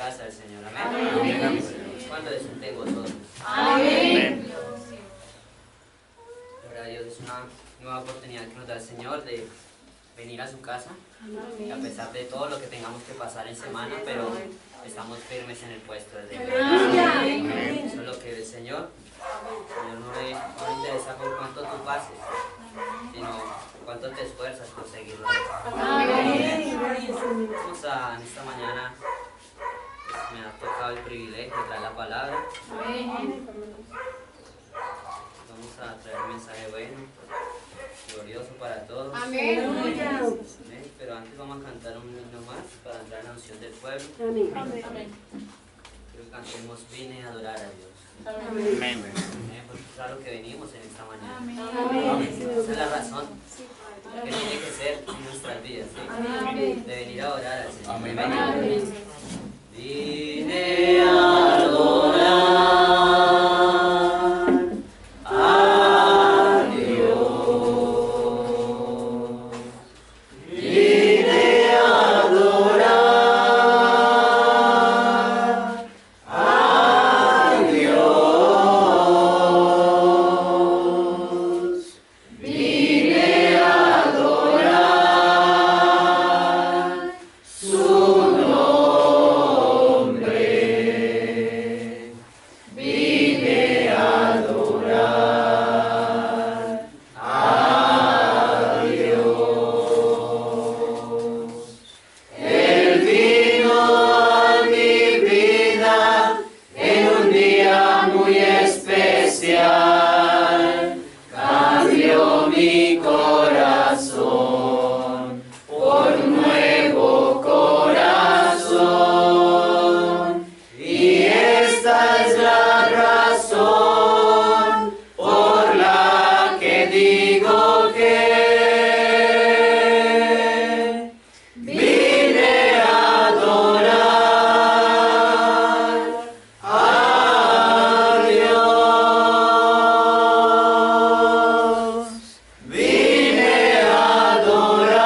casa del Señor. Amén. Amén. ¿Cuánto descendéis vosotros? Amén. Gloria a Dios, es una nueva oportunidad que nos da el Señor de venir a su casa. Y a pesar de todo lo que tengamos que pasar en semana, pero estamos firmes en el puesto de Dios. Eso es lo que ve el Señor. El Señor no le interesa por cuánto tú pases, sino cuánto te esfuerzas por seguirlo. Vamos a, en esta mañana, pues, me ha tocado el privilegio de traer la palabra. Vamos a traer un mensaje bueno, glorioso para todos. Amén. Pero antes vamos a cantar un himno más para entrar en la unción del pueblo. Amén. Quiero que cantemos Vine a adorar a Dios. Amén. Porque es a lo que venimos en esta mañana. Amén. Esa es la razón que tiene que ser en nuestras vidas, ¿sí? De venir a adorar al Señor. Amén. Vine a adorar a Dios. Vine a adorar a Dios. Vine a adorar su nombre. Vine a adorar a Dios. Él vino a mi vida en un día muy especial. Cambió mi corazón por un nuevo corazón. Y esta es la razón por la que digo que vine a adorar a Dios. Vine a adorar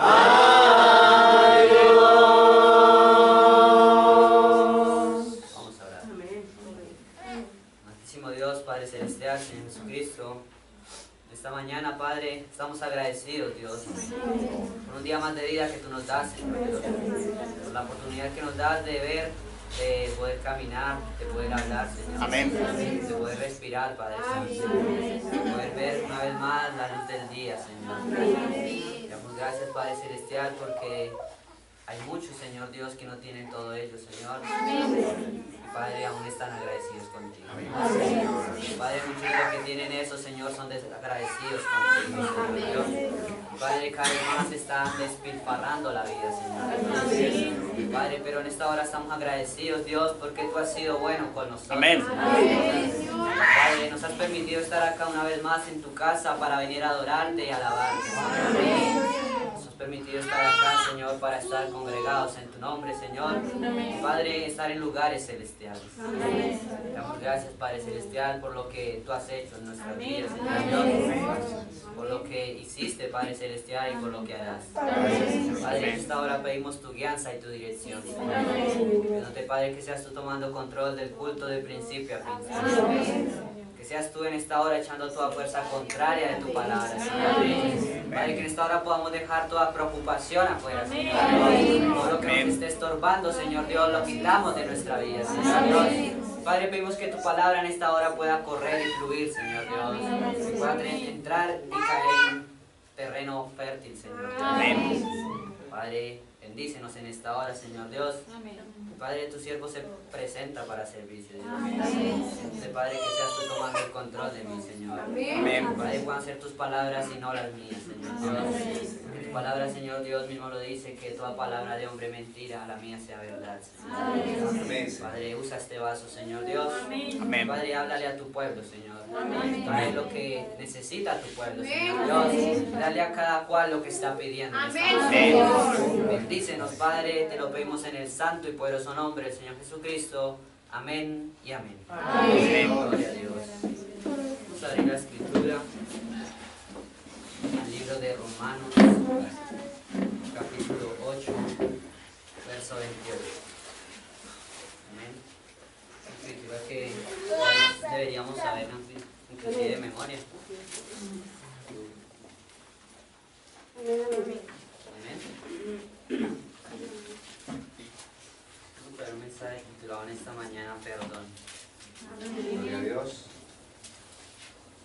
a Dios. Vamos a orar. Amantísimo Dios, Padre Celestial, Señor Jesucristo, esta mañana, Padre, estamos agradecidos, Dios, por un día más de vida que tú nos das, Señor Dios, por la oportunidad que nos das de ver, de poder caminar, de poder hablar, Señor. Amén. De poder respirar, Padre Santo, de poder ver una vez más la luz del día, Señor. Te damos gracias, Padre Celestial, porque hay muchos, Señor Dios, que no tienen todo ello, Señor. Y, Padre, aún están agradecidos contigo. Padre, muchos de los que tienen eso, Señor, son desagradecidos contigo, Señor Dios. Padre, cada vez más están despilfarrando la vida, Señor. Padre, pero en esta hora estamos agradecidos, Dios, porque tú has sido bueno con nosotros. Amén. Padre, nos has permitido estar acá una vez más en tu casa para venir a adorarte y alabarte. Nos has permitido estar acá, Señor, para estar congregados en tu nombre, Señor. Padre, estar en lugares celestiales. Te damos gracias, Padre Celestial, por lo que tú has hecho en nuestras vidas, Señor Dios. Por lo que hiciste, Padre Celestial, y por lo que harás. Padre, en esta hora pedimos tu guianza y tu dirección, Señor. Pidiéndote, Padre, que seas tú tomando control del culto de principio a fin, Señor. Que seas tú en esta hora echando toda fuerza contraria de tu palabra, Señor. Padre, que en esta hora podamos dejar toda preocupación afuera, Señor Dios. Todo lo que nos esté estorbando, Señor Dios, lo quitamos de nuestra vida, Señor Dios. Padre, pedimos que tu palabra en esta hora pueda correr y fluir, Señor Dios. Que pueda entrar y caer en terreno fértil, Señor Dios. Amén. Padre, bendícenos en esta hora, Señor Dios. Padre, tu siervo se presenta para servicio, Dios. Padre, que seas tú tomando el control de mí, Señor. Amén. Padre, puedan ser tus palabras y no las mías, Señor Dios. Que tu palabra, Señor Dios, mismo lo dice, que toda palabra de hombre mentira, la mía sea verdad, Señor. Amén. Padre, usa este vaso, Señor Dios. Amén. Padre, háblale a tu pueblo, Señor. Trae lo que necesita tu pueblo, Señor Dios. Dale a cada cual lo que está pidiendo. Amén. Bendícenos, Padre, te lo pedimos en el santo y poderoso nombre del Señor Jesucristo. Amén y amén. Gloria a Dios. Vamos a abrir la escritura al libro de Romanos, capítulo 8, verso 28. Amén. Escritura que todos deberíamos saber, inclusive de memoria. Amén. Vamos a ver un mensaje titulado en esta mañana, perdón. Gloria a Dios.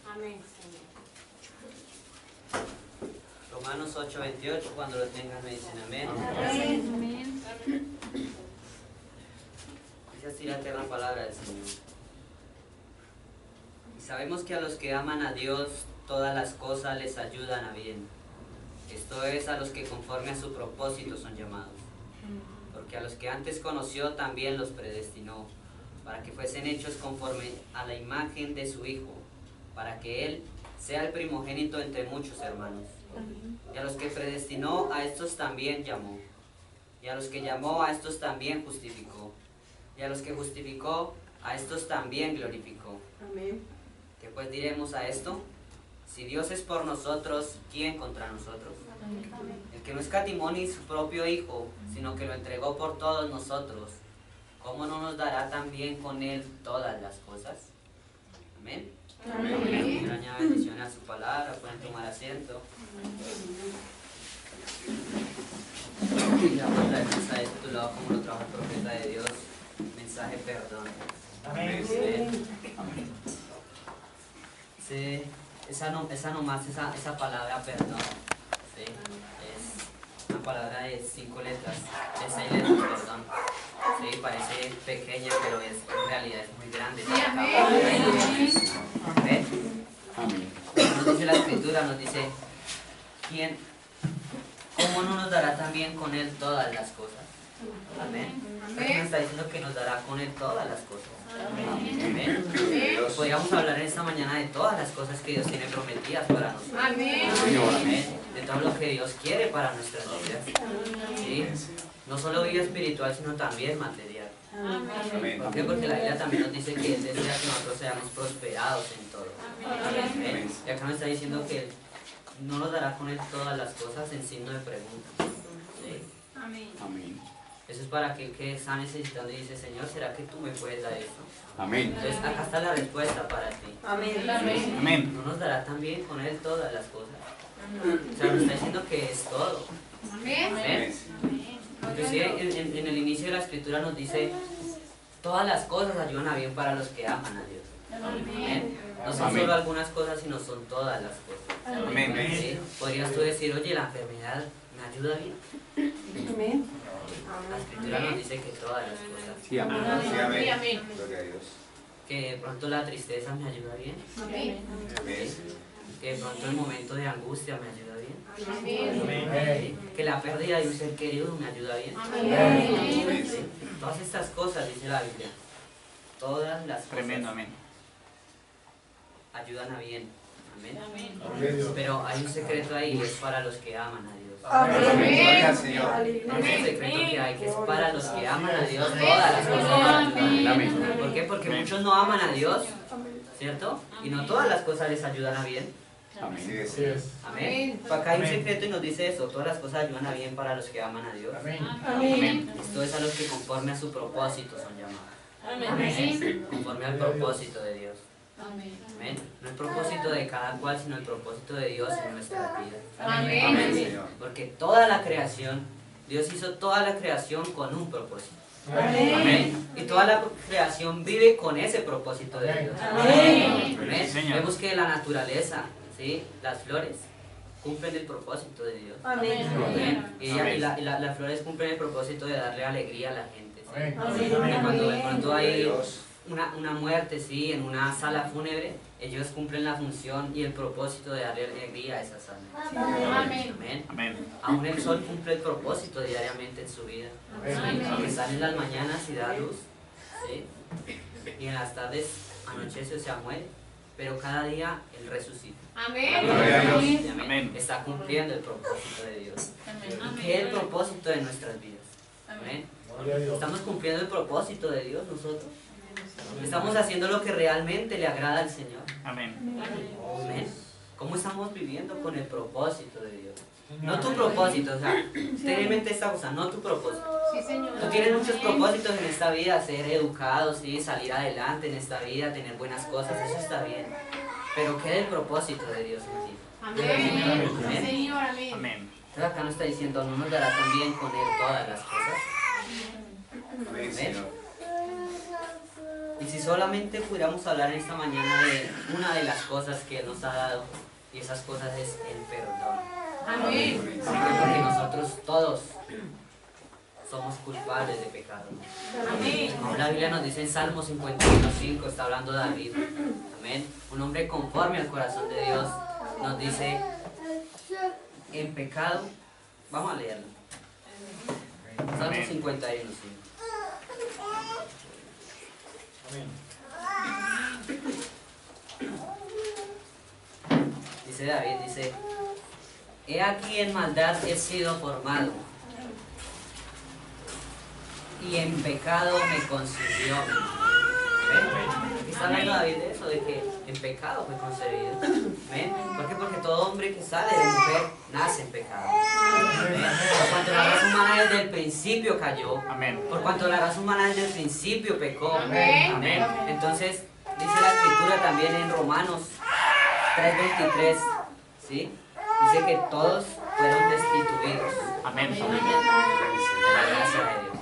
Amén. Romanos 8:28, cuando lo tengan me dicen amén. Amén. Dice así la eterna palabra del Señor. Y sabemos que a los que aman a Dios, todas las cosas les ayudan a bien. Esto es, a los que conforme a su propósito son llamados. Porque a los que antes conoció también los predestinó, para que fuesen hechos conforme a la imagen de su Hijo, para que Él sea el primogénito entre muchos hermanos. Y a los que predestinó, a estos también llamó. Y a los que llamó, a estos también justificó. Y a los que justificó, a estos también glorificó. Amén. ¿Qué pues diremos a esto? Si Dios es por nosotros, ¿quién contra nosotros? El que no escatimó ni su propio Hijo, sino que lo entregó por todos nosotros, ¿cómo no nos dará también con Él todas las cosas? Amén. Amén. Quiero añadir bendición a su palabra, pueden tomar asiento. Y vamos a ver el mensaje titulado como lo trajo el profeta de Dios, mensaje perdón. Amén. Sí, esa palabra perdón, ¿sí? Es una palabra de 5 letras, de 6 letras, perdón. Sí, parece pequeña, pero en realidad es muy grande. ¿Ven? Nos dice la escritura, nos dice, ¿cómo no nos dará también con Él todas las cosas? Amén. Porque nos está diciendo que nos dará con Él todas las cosas. Amén. Podríamos hablar en esta mañana de todas las cosas que Dios tiene prometidas para nosotros. Amén. Amén. De todo lo que Dios quiere para nuestras vidas. ¿Sí? No solo vida espiritual, sino también material. Amén. ¿Por qué? Porque la Biblia también nos dice que Él desea que nosotros seamos prosperados en todo. Amén. Y acá nos está diciendo que no nos dará con Él todas las cosas en signo de pregunta. ¿Sí? Amén. Eso es para aquel que está necesitando y dice, Señor, ¿será que tú me puedes dar esto? Amén. Entonces acá está la respuesta para ti. Amén. No nos dará también con Él todas las cosas. O sea, nos está diciendo que es todo. Amén. Inclusive en el inicio de la escritura nos dice, todas las cosas ayudan a bien para los que aman a Dios. Amén. No son Amén. solo algunas cosas, sino son todas las cosas. Amén. ¿Sí? Podrías tú decir, oye, la enfermedad me ayuda bien. La escritura nos dice que todas las cosas. Sí, amén. Sí, amén. Gloria a Dios. Que de pronto la tristeza me ayuda bien. Amén. Que de pronto el momento de angustia me ayuda bien. ¿Sí? Que la pérdida de un ser querido me ayuda bien. ¿Sí? Todas estas cosas, dice la Biblia, todas las cosas Tremendo, amén. ayudan a bien. Amén. Pero hay un secreto ahí, es para los que aman a Dios. Gloria al Señor. Es el secreto que hay, que es para los que aman a Dios, todas las cosas ayudan a bien. Amén. ¿Por qué? Porque muchos no aman a Dios, ¿cierto? Y no todas las cosas les ayudan a bien. Amén. Amén. Acá hay un secreto y nos dice eso, todas las cosas ayudan a bien para los que aman a Dios. Amén. Esto es a los que conforme a su propósito son llamados. Amén. Conforme al propósito de Dios. Amén. No el propósito de cada cual, sino el propósito de Dios en nuestra vida. Amén, Señor. Porque toda la creación, Dios hizo toda la creación con un propósito. Amén. Y toda la creación vive con ese propósito de Dios. Amén. Amén. Señor. Vemos que la naturaleza, ¿sí? Las flores, cumplen el propósito de Dios. Amén. Y las flores cumplen el propósito de darle alegría a la gente. ¿sí? Y cuando de pronto Gloria a hay Dios. una muerte, ¿sí? En una sala fúnebre, ellos cumplen la función y el propósito de darle alegría a esa sala. Amén. Amén. Aún el sol cumple el propósito diariamente en su vida. ¿sí? Que sale en las mañanas y da luz. ¿sí? Y en las tardes anochece o sea muere. Pero cada día Él resucita. Gloria a Dios. Amén. Amén. Está cumpliendo el propósito de Dios. ¿Qué es el propósito de nuestras vidas? Amén. ¿Estamos cumpliendo el propósito de Dios nosotros? ¿Estamos haciendo lo que realmente le agrada al Señor? Amén. Amén. ¿Cómo estamos viviendo con el propósito de Dios? No tu propósito, o sea, ten en mente esta cosa, no tu propósito. Sí, Señor. Tú tienes muchos propósitos en esta vida, ser educado, ¿sí? Salir adelante en esta vida, tener buenas cosas, eso está bien. Pero ¿qué es el propósito de Dios en ti? Amén. Amén. Señor, amén. Amén. Entonces acá nos está diciendo, no nos dará también con Él todas las cosas. Amén, Señor. Y si solamente pudiéramos hablar en esta mañana de una de las cosas que Él nos ha dado, y esas cosas es el perdón. Amén. ¿Por qué? Porque nosotros todos somos culpables de pecado. Amén. Como la Biblia nos dice en Salmo 51:5, está hablando David. Amén. Un hombre conforme al corazón de Dios nos dice, en pecado, vamos a leerlo. Salmo 51:5. Dice David, dice, he aquí en maldad he sido formado, y en pecado me concibió. ¿Ven? Aquí está hablando David de eso, de que en pecado fue concebido. ¿Ven? ¿Por qué? Porque todo hombre que sale de mujer nace en pecado. ¿Ven? Por cuanto la raza humana desde el principio cayó. Amén. Por cuanto la raza humana desde el principio pecó. Amén. Amén. Entonces, dice la Escritura también en Romanos 3:23, ¿sí? Dice que todos fueron destituidos Amén. de la gracia de Dios.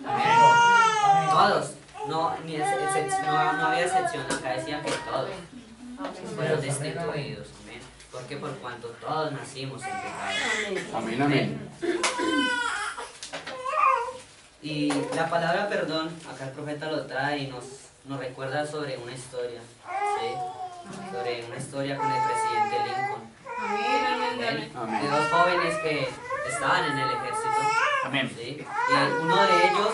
Amén. Todos, no había excepción, acá decía que todos fueron destituidos. Amén. Porque por cuanto todos nacimos en pecado. Amén, amén. Y la palabra perdón, acá el profeta lo trae y nos recuerda sobre una historia, ¿sí? Sobre una historia con el presidente Lincoln. Amén. Amén. De dos jóvenes que estaban en el ejército. Amén. ¿Sí? Y uno de ellos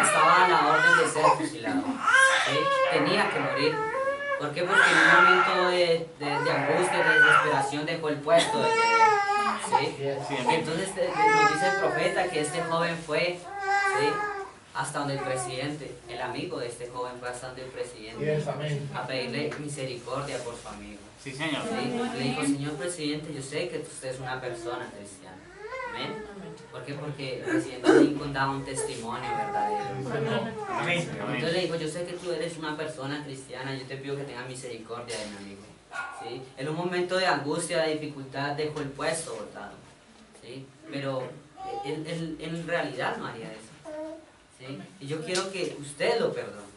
estaba a la orden de ser fusilado. ¿Sí? Tenía que morir. ¿Por qué? Porque en un momento de angustia, de desesperación dejó el puesto de deber. ¿Sí? Y entonces nos dice el profeta que este joven fue, ¿sí?, hasta donde el presidente, el amigo de este joven fue hasta donde el presidente a pedirle misericordia por su amigo. Sí, Señor. ¿Sí? Le dijo, señor presidente, yo sé que usted es una persona cristiana. ¿Amén? ¿Por qué? Porque el presidente Lincoln daba un testimonio verdadero. Amén. Entonces le dijo, yo sé que tú eres una persona cristiana, yo te pido que tengas misericordia de mi amigo. ¿Sí? En un momento de angustia, de dificultad, dejó el puesto botado. ¿Sí? Pero él en realidad no haría eso. ¿Sí? Y yo quiero que usted lo perdone.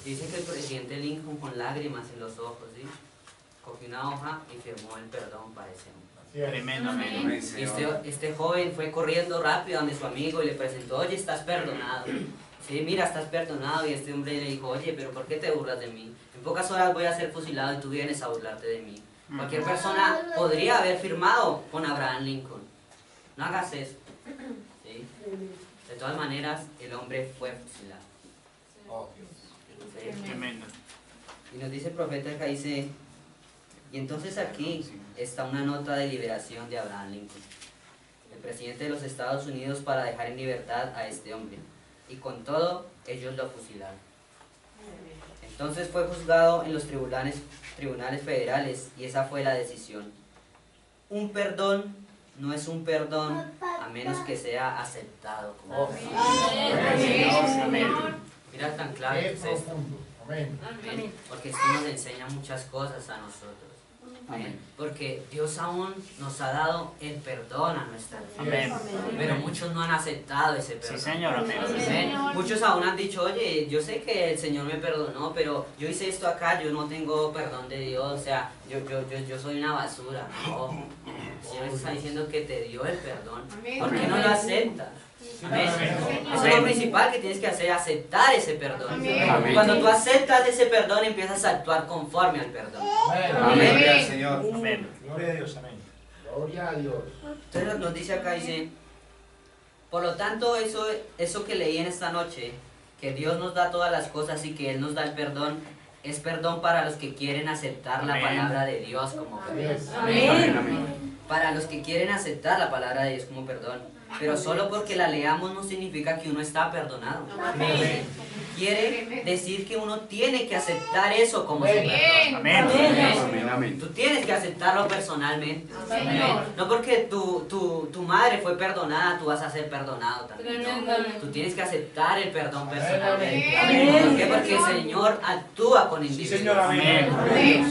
Dice que el presidente Lincoln, con lágrimas en los ojos, ¿sí?, cogió una hoja y firmó el perdón para ese hombre. Tremendo. Amén. Amén, Y Señor. este joven fue corriendo rápido donde su amigo y le presentó, oye, estás perdonado. Sí, mira, estás perdonado. Y este hombre le dijo, oye, pero ¿por qué te burlas de mí? En pocas horas voy a ser fusilado y tú vienes a burlarte de mí. Cualquier persona podría haber firmado con Abraham Lincoln. No hagas eso. ¿Sí? De todas maneras, el hombre fue fusilado. ¿Sí? Tremendo. Y nos dice el profeta acá, dice, y entonces aquí está una nota de liberación de Abraham Lincoln, el presidente de los Estados Unidos, para dejar en libertad a este hombre. Y con todo, ellos lo fusilaron. Entonces fue juzgado en los tribunales federales y esa fue la decisión. Un perdón no es un perdón a menos que sea aceptado como perdón. Amén. Mira tan claro que es esto. Amén. Amén. Porque esto nos enseña muchas cosas a nosotros. Amén. Porque Dios aún nos ha dado el perdón a nuestra vida. Amén. Pero muchos no han aceptado ese perdón. Sí, Señor. Amén. Amén. Muchos aún han dicho, oye, yo sé que el Señor me perdonó, pero yo hice esto acá, yo no tengo perdón de Dios, o sea, yo soy una basura. No, el Señor está diciendo que te dio el perdón. ¿Por qué no lo aceptas? Amén. Eso es lo principal que tienes que hacer, aceptar ese perdón. Amén. Cuando tú aceptas ese perdón, empiezas a actuar conforme al perdón. Amén. Gloria al Señor. Amén. Gloria a Dios, amén. Gloria a Dios. Entonces nos dice acá, dice, por lo tanto, eso que leí en esta noche, que Dios nos da todas las cosas y que Él nos da el perdón, es perdón para los que quieren aceptar la Amén. palabra de Dios como perdón. Yes. Amén. Amén. Para los que quieren aceptar la palabra de Dios como perdón. Pero solo porque la leamos no significa que uno está perdonado. Amén. Quiere decir que uno tiene que aceptar eso como su Amén. perdón. Amén. Amén, amén. Tú tienes que aceptarlo personalmente. Señor. No porque tu madre fue perdonada, tú vas a ser perdonado también. Tremendamente. Tú tienes que aceptar el perdón personalmente. Amén. ¿Por qué? Porque el Señor actúa con individuos. Amén.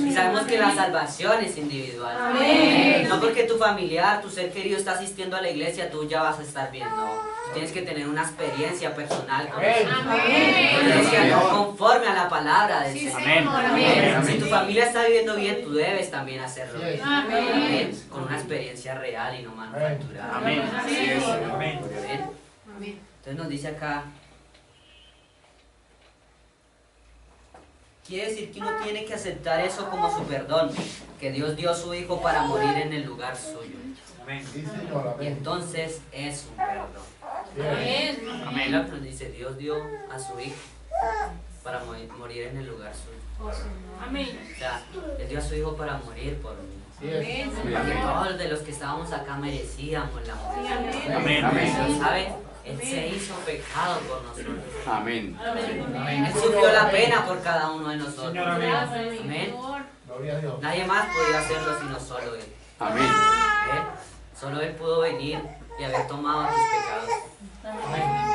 Y sabemos que la salvación es individual. Amén. No porque tu familiar, tu ser querido está asistiendo a la iglesia, tú ya vas a estar bien. No. Tú tienes que tener una experiencia personal con Amén. eso. Amén. Tienes que actuar conforme a la palabra del Sí, Señor. Señor. Amén. Si tu familia está viviendo bien, tú debes también hacerlo bien. Amén. Amén. Con una experiencia real y no manufacturada. Amén. Así es. Amén. Entonces nos dice acá, quiere decir que uno tiene que aceptar eso como su perdón, que Dios dio a su Hijo para morir en el lugar suyo. Sí, Señor. Y Amén. entonces es un perdón. Bien. Amén. Lo que nos dice, Dios dio a su Hijo para morir en el lugar suyo. Amén. O sea, Él dio a su Hijo para morir por mí. Sí es. Porque todos de los que estábamos acá merecíamos la muerte. Amén. Pero ¿saben? Él se hizo pecado por nosotros. Amén. Él sufrió la pena por cada uno de nosotros. Amén. Gloria a Dios. Nadie más podía hacerlo sino solo Él. Amén. ¿Eh? Solo Él pudo venir y haber tomado tus pecados.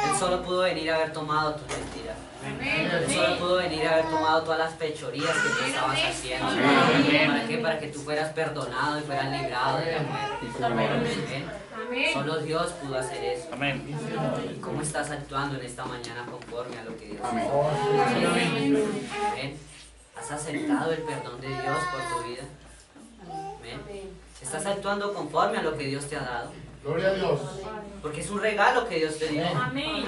Él solo pudo venir y haber tomado tus mentiras. Él solo pudo venir y haber tomado todas las fechorías que tú estabas haciendo. ¿Para qué? Para que tú fueras perdonado y fueras librado de la muerte. Amén. Solo Dios pudo hacer eso. Amén. ¿Y cómo estás actuando en esta mañana conforme a lo que Dios Amén. Oh, sí. Amén. ¿Has aceptado el perdón de Dios por tu vida? Amén. ¿Estás actuando conforme a lo que Dios te ha dado? Gloria a Dios. Porque es un regalo que Dios te dio. Amén.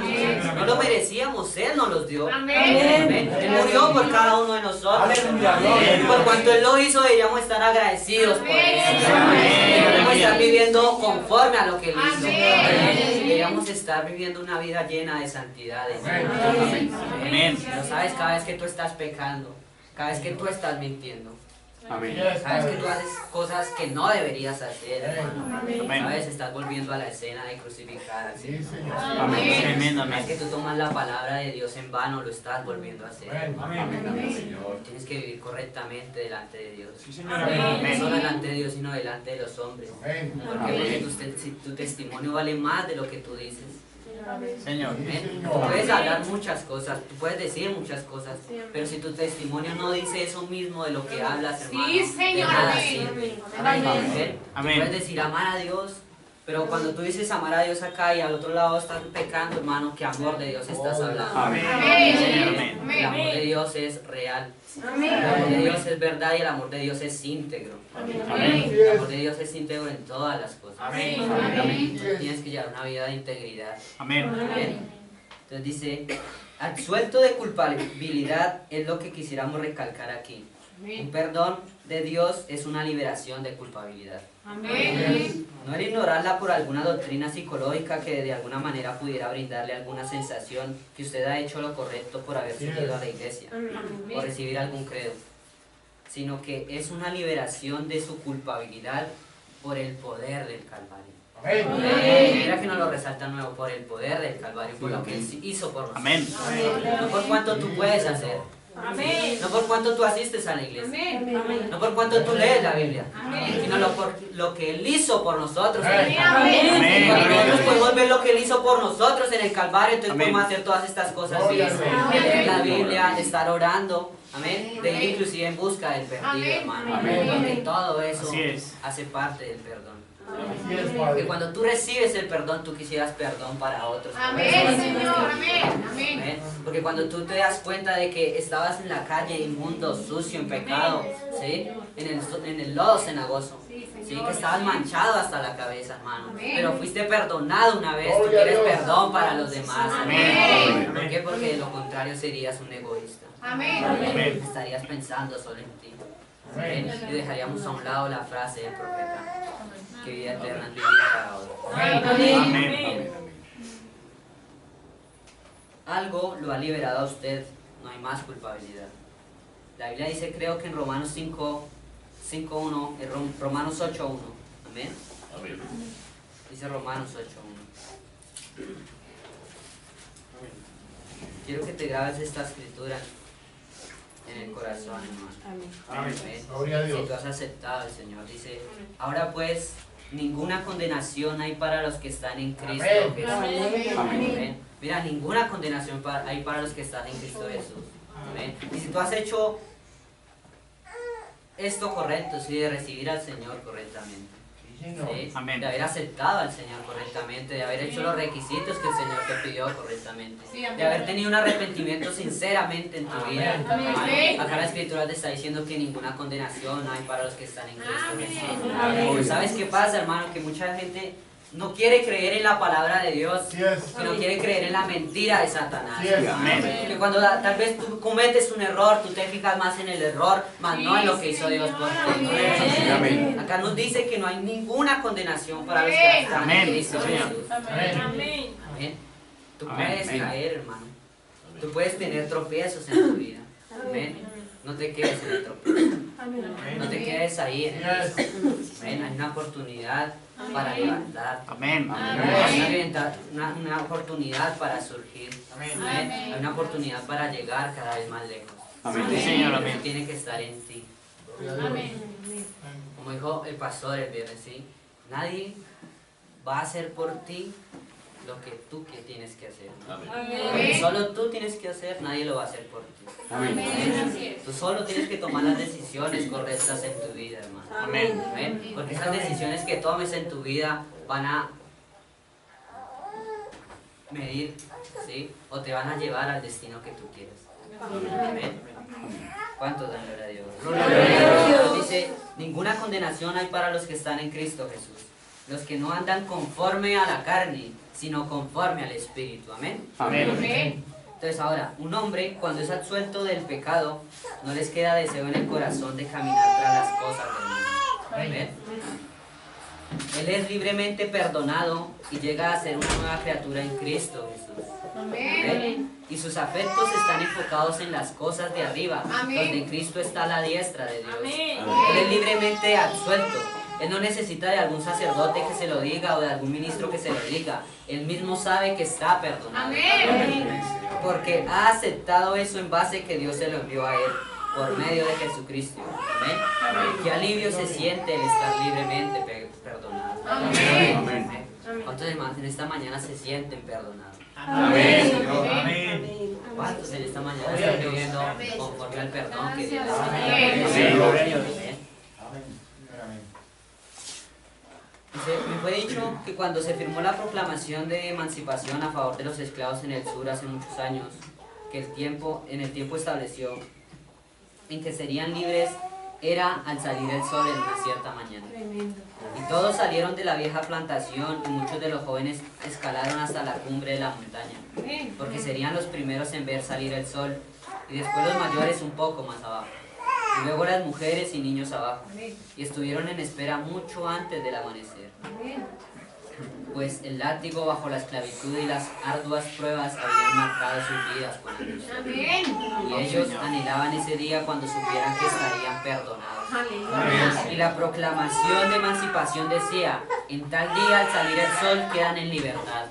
No lo merecíamos, Él nos los dio. Amén. Amén. Él murió por cada uno de nosotros. Aleluya, gloria a Dios. Por cuanto Él lo hizo, deberíamos estar agradecidos por eso. Deberíamos estar viviendo conforme a lo que Él hizo. Deberíamos estar viviendo una vida llena de santidad. Amén. Pero sabes, cada vez que tú estás pecando, cada vez que tú estás mintiendo, Amén. cada vez que tú haces cosas que no deberías hacer, hermano, Amén. cada vez estás volviendo a la escena de crucificar al Sí, Señor. Señor. Amén. Cada vez Amén. que tú tomas la palabra de Dios en vano, lo estás volviendo a hacer. Amén. Amén, Señor. Tienes que vivir correctamente delante de Dios. Amén. No solo delante de Dios, sino delante de los hombres. Amén. Porque tu testimonio vale más de lo que tú dices. Señor. Amén. Tú puedes hablar muchas cosas, tú puedes decir muchas cosas, pero si tu testimonio no dice eso mismo de lo que hablas, hermano, Sí, de Señor. nada Amén. sirve. Amén. Amén. Tú Amén. puedes decir amar a Dios, pero cuando tú dices amar a Dios acá y al otro lado estás pecando, hermano, ¿qué amor de Dios estás hablando? Amén. Amén. El amor de Dios es real. El amor de Dios es verdad y el amor de Dios es íntegro. Amén. El amor de Dios es íntegro en todas las cosas. Amén. Tú tienes que llevar una vida de integridad. Amén. Amén. Entonces dice, absuelto de culpabilidad es lo que quisiéramos recalcar aquí. Un perdón de Dios es una liberación de culpabilidad. No el ignorarla por alguna doctrina psicológica que de alguna manera pudiera brindarle alguna sensación que usted ha hecho lo correcto por haber subido a la iglesia o recibir algún credo, sino que es una liberación de su culpabilidad por el poder del Calvario. Amén. Mira que nos lo resalta de nuevo, por el poder del Calvario, por lo que Él hizo por nosotros. Amén. No por cuánto tú puedes hacer, Amén. no por cuánto tú asistes a la iglesia, Amén. no por cuánto tú lees la Biblia, Amén. sino por lo que Él hizo por nosotros en el Amén. Calvario. Amén. Cuando nosotros podemos ver lo que Él hizo por nosotros en el Calvario, entonces Amén. podemos hacer todas estas cosas bien. De leer la Biblia, de estar orando, amén, de ir inclusive en busca del perdido, hermano. Amén. Porque todo eso Así es. hace parte del perdón. Así es, Porque Padre. cuando tú recibes el perdón, tú quisieras perdón para otros. Amén. Porque cuando tú te das cuenta de que estabas en la calle inmundo, sucio, en pecado, ¿sí? en el lodo cenagoso, ¿sí? Que estabas manchado hasta la cabeza, hermano. Pero fuiste perdonado una vez, tú quieres perdón para los demás. Amén. ¿Por qué? Porque de lo contrario serías un egoísta. Amén. Estarías pensando solo en ti. Amén. Y dejaríamos a un lado la frase del profeta, que vida eterna es vivir para otro. Amén. Algo lo ha liberado a usted, no hay más culpabilidad. La Biblia dice, creo que en Romanos 5:1, Romanos 8:1, amén. Dice Romanos 8:1. Quiero que te grabes esta escritura en el corazón, hermano. Amén. Amén. Gloria a Dios. Si tú has aceptado al Señor, dice, ahora pues, ninguna condenación hay para los que están en Cristo Amén. Jesús. Amén. Amén. Mira, ninguna condenación hay para los que están en Cristo Jesús. Amén. Y si tú has hecho esto correcto, sí, de recibir al Señor correctamente, Sí, Señor. ¿sí? Amén. De haber aceptado al Señor correctamente, de haber hecho los requisitos que el Señor te pidió correctamente, de haber tenido un arrepentimiento sinceramente en tu vida. Amén. Acá la Escritura te está diciendo que ninguna condenación hay para los que están en Cristo Jesús. Amén. ¿Sabes qué pasa, hermano? Que mucha gente no quiere creer en la palabra de Dios, Así es. que no quiere creer en la mentira de Satanás. Así es. Amén. Que cuando tal vez tú cometes un error, tú te fijas más en el error, más no en lo que hizo Dios por ti. Amén. Acá nos dice que no hay ninguna condenación para los que están en Amén. Cristo Jesús. Amén. Amén. Amén. Tú Amén. puedes Amén. caer, hermano. Tú puedes tener tropiezos en tu vida. Amén. No te quedes en el tropiezo. No te quedes ahí en el Así es. piso. Amén. Hay una oportunidad para levantarte. Amén. Una oportunidad para surgir. Amén. Amén. Hay una oportunidad para llegar cada vez más lejos. Amén. Amén. Señor, Eso amén. tiene que estar en ti. Gloria a Dios. Como dijo el pastor el viernes, ¿sí? Nadie va a hacer por ti lo que tú que tienes que hacer. Lo que solo tú tienes que hacer, nadie lo va a hacer por ti. Amén. Tú solo tienes que tomar las decisiones correctas en tu vida, hermano. Amén. Amén. Porque esas decisiones que tomes en tu vida van a medir, ¿sí? O te van a llevar al destino que tú quieres. Amén. ¿Cuánto dan gloria a Dios? Dios dice, ninguna condenación hay para los que están en Cristo Jesús. Los que no andan conforme a la carne, sino conforme al Espíritu. Amén. Amén. Entonces ahora, un hombre cuando es absuelto del pecado, no les queda deseo en el corazón de caminar tras las cosas del mundo. Amén. Él es libremente perdonado y llega a ser una nueva criatura en Cristo Jesús. Amén. Y sus afectos están enfocados en las cosas de arriba, donde en Cristo está la diestra de Dios. Él es libremente absuelto. Él no necesita de algún sacerdote que se lo diga o de algún ministro que se lo diga. Él mismo sabe que está perdonado. Porque ha aceptado eso en base que Dios se lo envió a él por medio de Jesucristo. Amén. Qué alivio se siente el estar libremente perdonado. Amén. ¿Cuántos hermanos en esta mañana se sienten perdonados? Amén. Amén. ¿Cuántos en esta mañana están viviendo conforme al perdón que Dios les ha dado? Sí. Amén. Amén. Dice, me fue dicho que cuando se firmó la proclamación de emancipación a favor de los esclavos en el sur hace muchos años, que en el tiempo estableció en que serían libres era al salir el sol en una cierta mañana. Y todos salieron de la vieja plantación y muchos de los jóvenes escalaron hasta la cumbre de la montaña, porque serían los primeros en ver salir el sol, y después los mayores un poco más abajo. Y luego las mujeres y niños abajo, y estuvieron en espera mucho antes del amanecer. Pues el látigo bajo la esclavitud y las arduas pruebas habían marcado sus vidas con angustia. Y ellos anhelaban ese día cuando supieran que estarían perdonados. Y la proclamación de emancipación decía, en tal día al salir el sol quedan en libertad.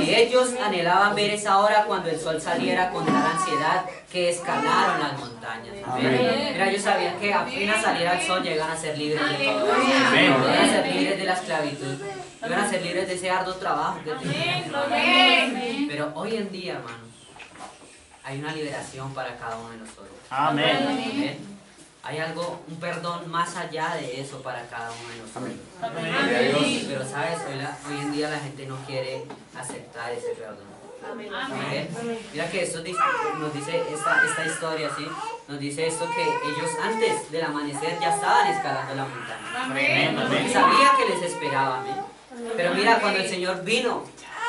Y ellos anhelaban ver esa hora cuando el sol saliera con tal ansiedad que escalaron las montañas. Amén. Mira, ellos sabían que apenas saliera el sol llegan a ser libres de todo. Llegan a ser libres de la esclavitud. Llegan a ser libres de ese arduo trabajo que tenían. Pero hoy en día, hermano, hay una liberación para cada uno de nosotros. Amén. Amén. Hay algo, un perdón más allá de eso para cada uno de nosotros. Amén. Pero sabes, hoy en día la gente no quiere aceptar ese perdón. Amén. Mira que esto nos dice esta historia, ¿sí? Nos dice esto que ellos antes del amanecer ya estaban escalando la montaña. Amén. Sabía que les esperaba, amén. Pero mira, cuando el Señor vino,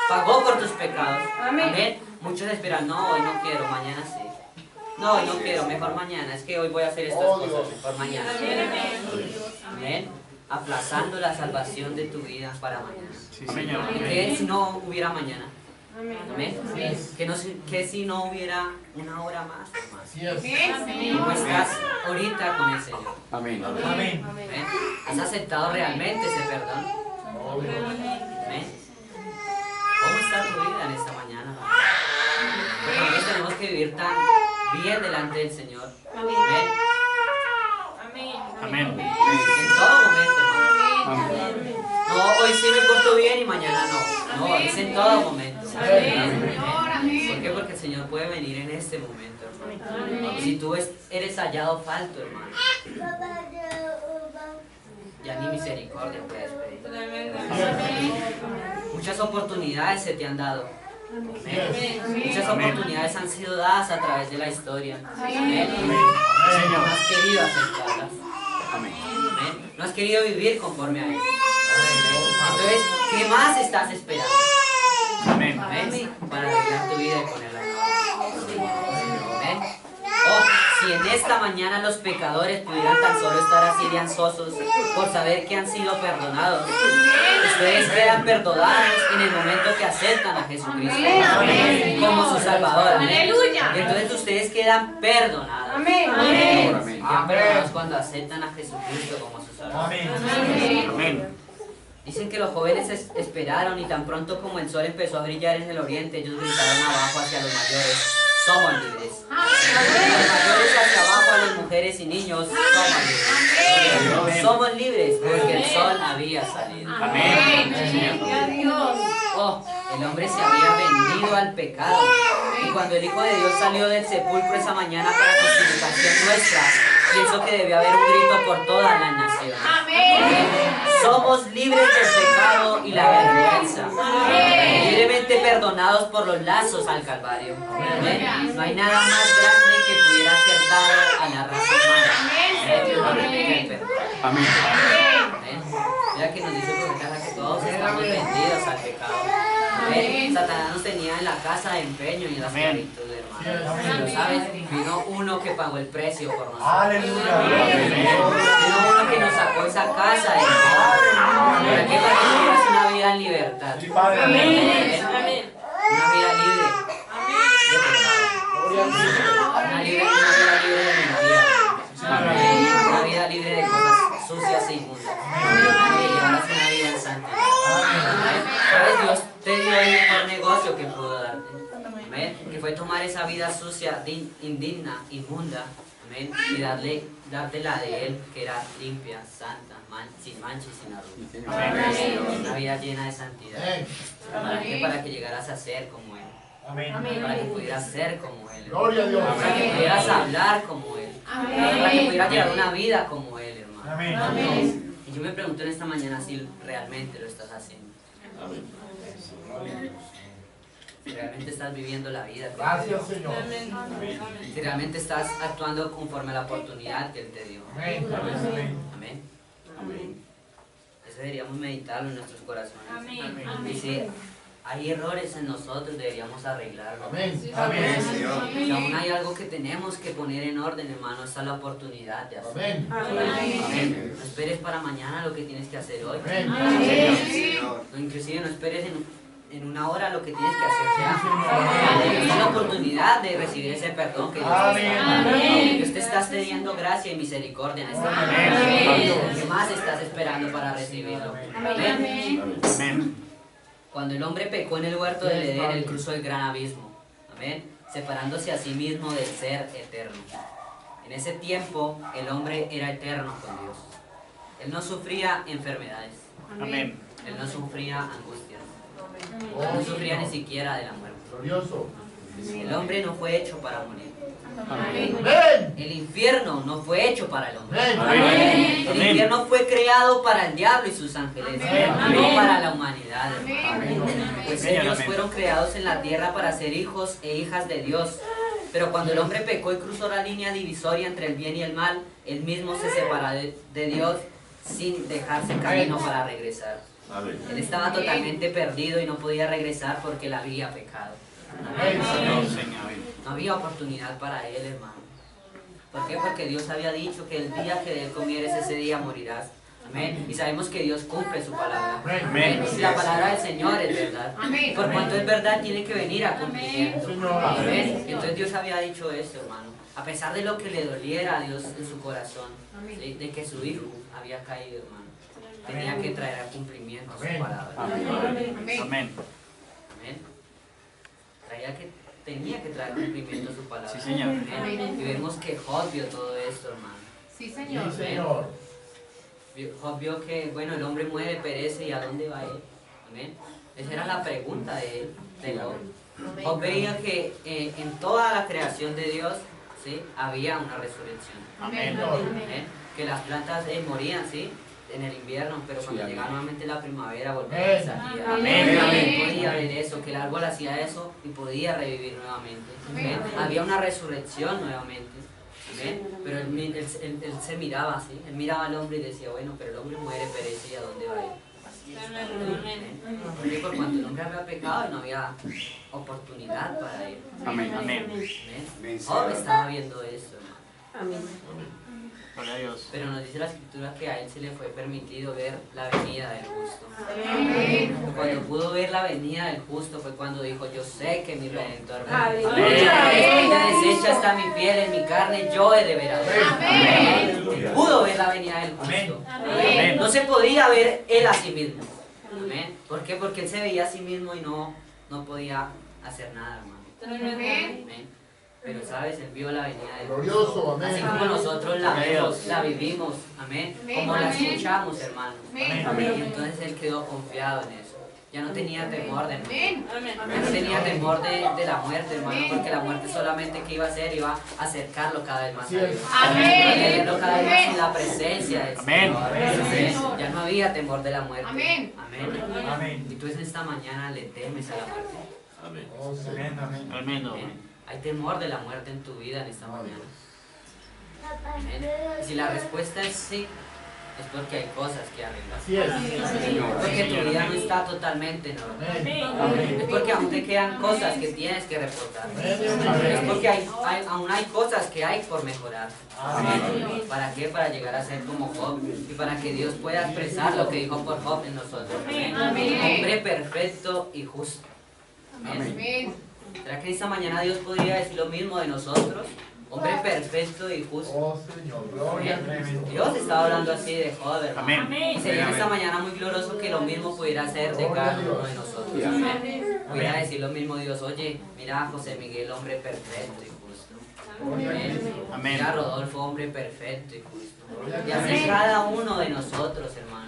pagó por tus pecados. Amén. Muchos esperan, no, hoy no quiero, mañana sí. No, hoy no quiero, mejor mañana. Es que hoy voy a hacer estas cosas, mejor mañana. Amén. Aplazando la salvación de tu vida para mañana. Sí, Señor. ¿Y qué si no hubiera mañana? Amén. ¿Qué si no hubiera una hora más, hermano? Así es. ¿Cómo estás ahorita con el Señor? Amén. Amén. Amén. ¿Has aceptado realmente ese perdón? Amén. ¿Cómo está tu vida en esta mañana? Porque nosotros tenemos que vivir tan bien delante del Señor. Amén. Amén. En todo momento, hermano. No, hoy sí me porto bien y mañana no. No, es en todo momento. ¿Por qué? Porque el Señor puede venir en este momento, hermano. Si tú eres hallado falto, hermano, ya ni misericordia puedes pedir. Muchas oportunidades se te han dado. Amén. Muchas oportunidades han sido dadas a través de la historia. Amén. No has querido aceptarlas. Amén. Amén. No has querido vivir conforme a Él. Entonces, ¿qué más estás esperando? Amén. Amén. Para arreglar tu vida y ponerla en orden. Amén. Oh, si en esta mañana los pecadores pudieran tan solo estar así de ansiosos por saber que han sido perdonados, ustedes quedan perdonados en el momento que aceptan a Jesucristo como su Salvador. Amén. Y entonces ustedes quedan perdonados. Quedan perdonados cuando aceptan a Jesucristo como su Salvador. Amén. Dicen que los jóvenes esperaron y tan pronto como el sol empezó a brillar en el oriente, ellos gritaron abajo hacia los mayores: somos libres. Los mayores hacia abajo a las mujeres y niños: somos libres. Somos libres porque el sol había salido. Amén. Oh, el hombre se había vendido al pecado. Y cuando el Hijo de Dios salió del sepulcro esa mañana para justificación nuestra, pienso que debió haber un grito por todas las naciones. Somos libres del pecado y la vergüenza. Libremente perdonados por los lazos al Calvario. Amén. No hay nada más grande que pudiera ser dado a la raza humana. Amén. Mira que nos dice por acá que todos estamos vendidos al pecado. Amén. Satanás nos tenía en la casa de empeño y en la esclavitud, hermano. Pero sabes, vino uno que pagó el precio por nosotros. Vino uno que nos sacó esa casa de empeño. ¿Para qué? Para que tuvieras una vida en libertad. Una vida libre de pecado. Una vida libre de mentiras. Una vida libre de cosas sucias e inmundas. Que llevaras una vida en santidad. ¿Sabes? Dios te dio el mejor negocio que pudo darte. Amén. Que fue tomar esa vida sucia, indigna, inmunda. Amén. Y darte la de Él, que era limpia, santa, sin mancha y sin arruga. Una vida llena de santidad. Para que llegaras a ser como Él. Para que pudieras ser como Él. Gloria a Dios. Para que pudieras hablar como Él. Para que pudieras llevar una vida como Él, hermano. Amén. Y yo me pregunto en esta mañana si realmente lo estás haciendo. Si realmente estás viviendo la vida. Gracias, Señor. Si realmente estás actuando conforme a la oportunidad que Él te dio. Amén. Amén. Eso deberíamos meditarlo en nuestros corazones. Y si hay errores en nosotros, deberíamos arreglarlos. Amén. Si aún hay algo que tenemos que poner en orden, hermano, esta es la oportunidad de hacerlo. Amén. No esperes para mañana lo que tienes que hacer hoy. No, inclusive no esperes en una hora lo que tienes que hacer ya. Es la oportunidad de recibir ese perdón que Dios te está. Dios te está cediendo gracia y misericordia en este momento. ¿Qué más estás esperando para recibirlo? Amén. Cuando el hombre pecó en el huerto del Edén, él cruzó el gran abismo. Amén. Separándose a sí mismo del ser eterno. En ese tiempo, el hombre era eterno con Dios. Él no sufría enfermedades. Amén. Él no sufría angustias. Él no sufría ni siquiera de la muerte. Glorioso. El hombre no fue hecho para morir. Amén. El infierno no fue hecho para el hombre. Amén. El infierno fue creado para el diablo y sus ángeles, no para la humanidad. Pues ellos fueron creados en la tierra para ser hijos e hijas de Dios. Pero cuando el hombre pecó y cruzó la línea divisoria entre el bien y el mal, él mismo se separó de Dios sin dejarse camino para regresar. Él estaba totalmente perdido y no podía regresar porque él había pecado. No había oportunidad para él, hermano. ¿Por qué? Porque Dios había dicho que el día que de él comieres, ese día morirás. Amén. Y sabemos que Dios cumple su palabra. Amén. Y la palabra del Señor es verdad. Por cuanto es verdad, tiene que venir a cumplimiento. Amén. Y entonces Dios había dicho esto, hermano. A pesar de lo que le doliera a Dios en su corazón, de que su hijo había caído, hermano. tenía que traer a cumplimiento su Amén. palabra. Amén. Amén. Tenía que traer a cumplimiento su palabra. Sí, Señor. Amén. Y vemos que Job vio todo esto, hermano. Sí, Sí, Señor. Señor. Job vio que, bueno, el hombre muere, perece, ¿y a dónde va él? Amén. Esa era la pregunta de Job. Job veía que en toda la creación de Dios, ¿sí?, había una resurrección. Amén. Amén. Que las plantas morían, ¿sí?, en el invierno, pero cuando amén. llegaba nuevamente la primavera volvían Amén. a salir. Amén. Amén. Podía ver eso, que el árbol hacía eso y podía revivir nuevamente. Amén. Había una resurrección nuevamente. Amén. Pero él se miraba así, él miraba al hombre y decía, bueno, pero el hombre muere, perece, ¿y a dónde va él? Amén. Porque por cuanto el hombre había pecado y no había oportunidad para él. Amén. Amén. Amén. Job estaba viendo eso, hermano. Gloria a Dios. Pero nos dice la escritura que a él se le fue permitido ver la venida del justo. Cuando pudo ver la venida del justo fue cuando dijo, yo sé que mi Redentor Aleluya. ya deshecha está mi piel, en mi carne yo he de ver a Dios. Amén. Pudo ver la venida del justo. Amén. No se podía ver él a sí mismo. Amén. ¿Por qué? Porque él se veía a sí mismo y no podía hacer nada, hermano. Amén. Pero sabes, él vio la venida del Glorioso, justo. Así amén. como nosotros la vemos, la vivimos. Amén. Como la escuchamos, hermano. Amén. Y entonces él quedó confiado en eso. Ya no tenía temor de muerte. Amén. Ya no tenía temor de la muerte, hermano, porque la muerte solamente que iba a hacer iba a acercarlo cada vez más a Dios. Amén. Iba a tenerlo cada vez más en la presencia del Amén. Señor. Amén. Ya no había temor de la muerte. Amén. Amén. Amén. Y tú en esta mañana le temes a la muerte. Oh, Señor. Amén. Amén. Hay temor de la muerte en tu vida en esta mañana. Amén. Y si la respuesta es sí, es porque hay cosas que arreglar. Así es. Porque tu vida no está totalmente en orden. Amén. Es porque aún te quedan cosas que tienes que reportar. Es porque aún hay cosas que hay por mejorar. Amén. ¿Para qué? Para llegar a ser como Job y para que Dios pueda expresar lo que dijo por Job en nosotros. Amén. Hombre perfecto y justo. Amén. ¿Será que esta mañana Dios podría decir lo mismo de nosotros? Hombre perfecto y justo. Oh, Señor. Gloria a Cristo. Dios está hablando así de Job, hermano. Amén. Y sería esta mañana muy glorioso que lo mismo pudiera ser de cada uno de nosotros. Pudiera decir lo mismo Dios, oye, mira a José Miguel, hombre perfecto y justo. Amén. Mira a Rodolfo, hombre perfecto y justo. Y así cada uno de nosotros, hermano.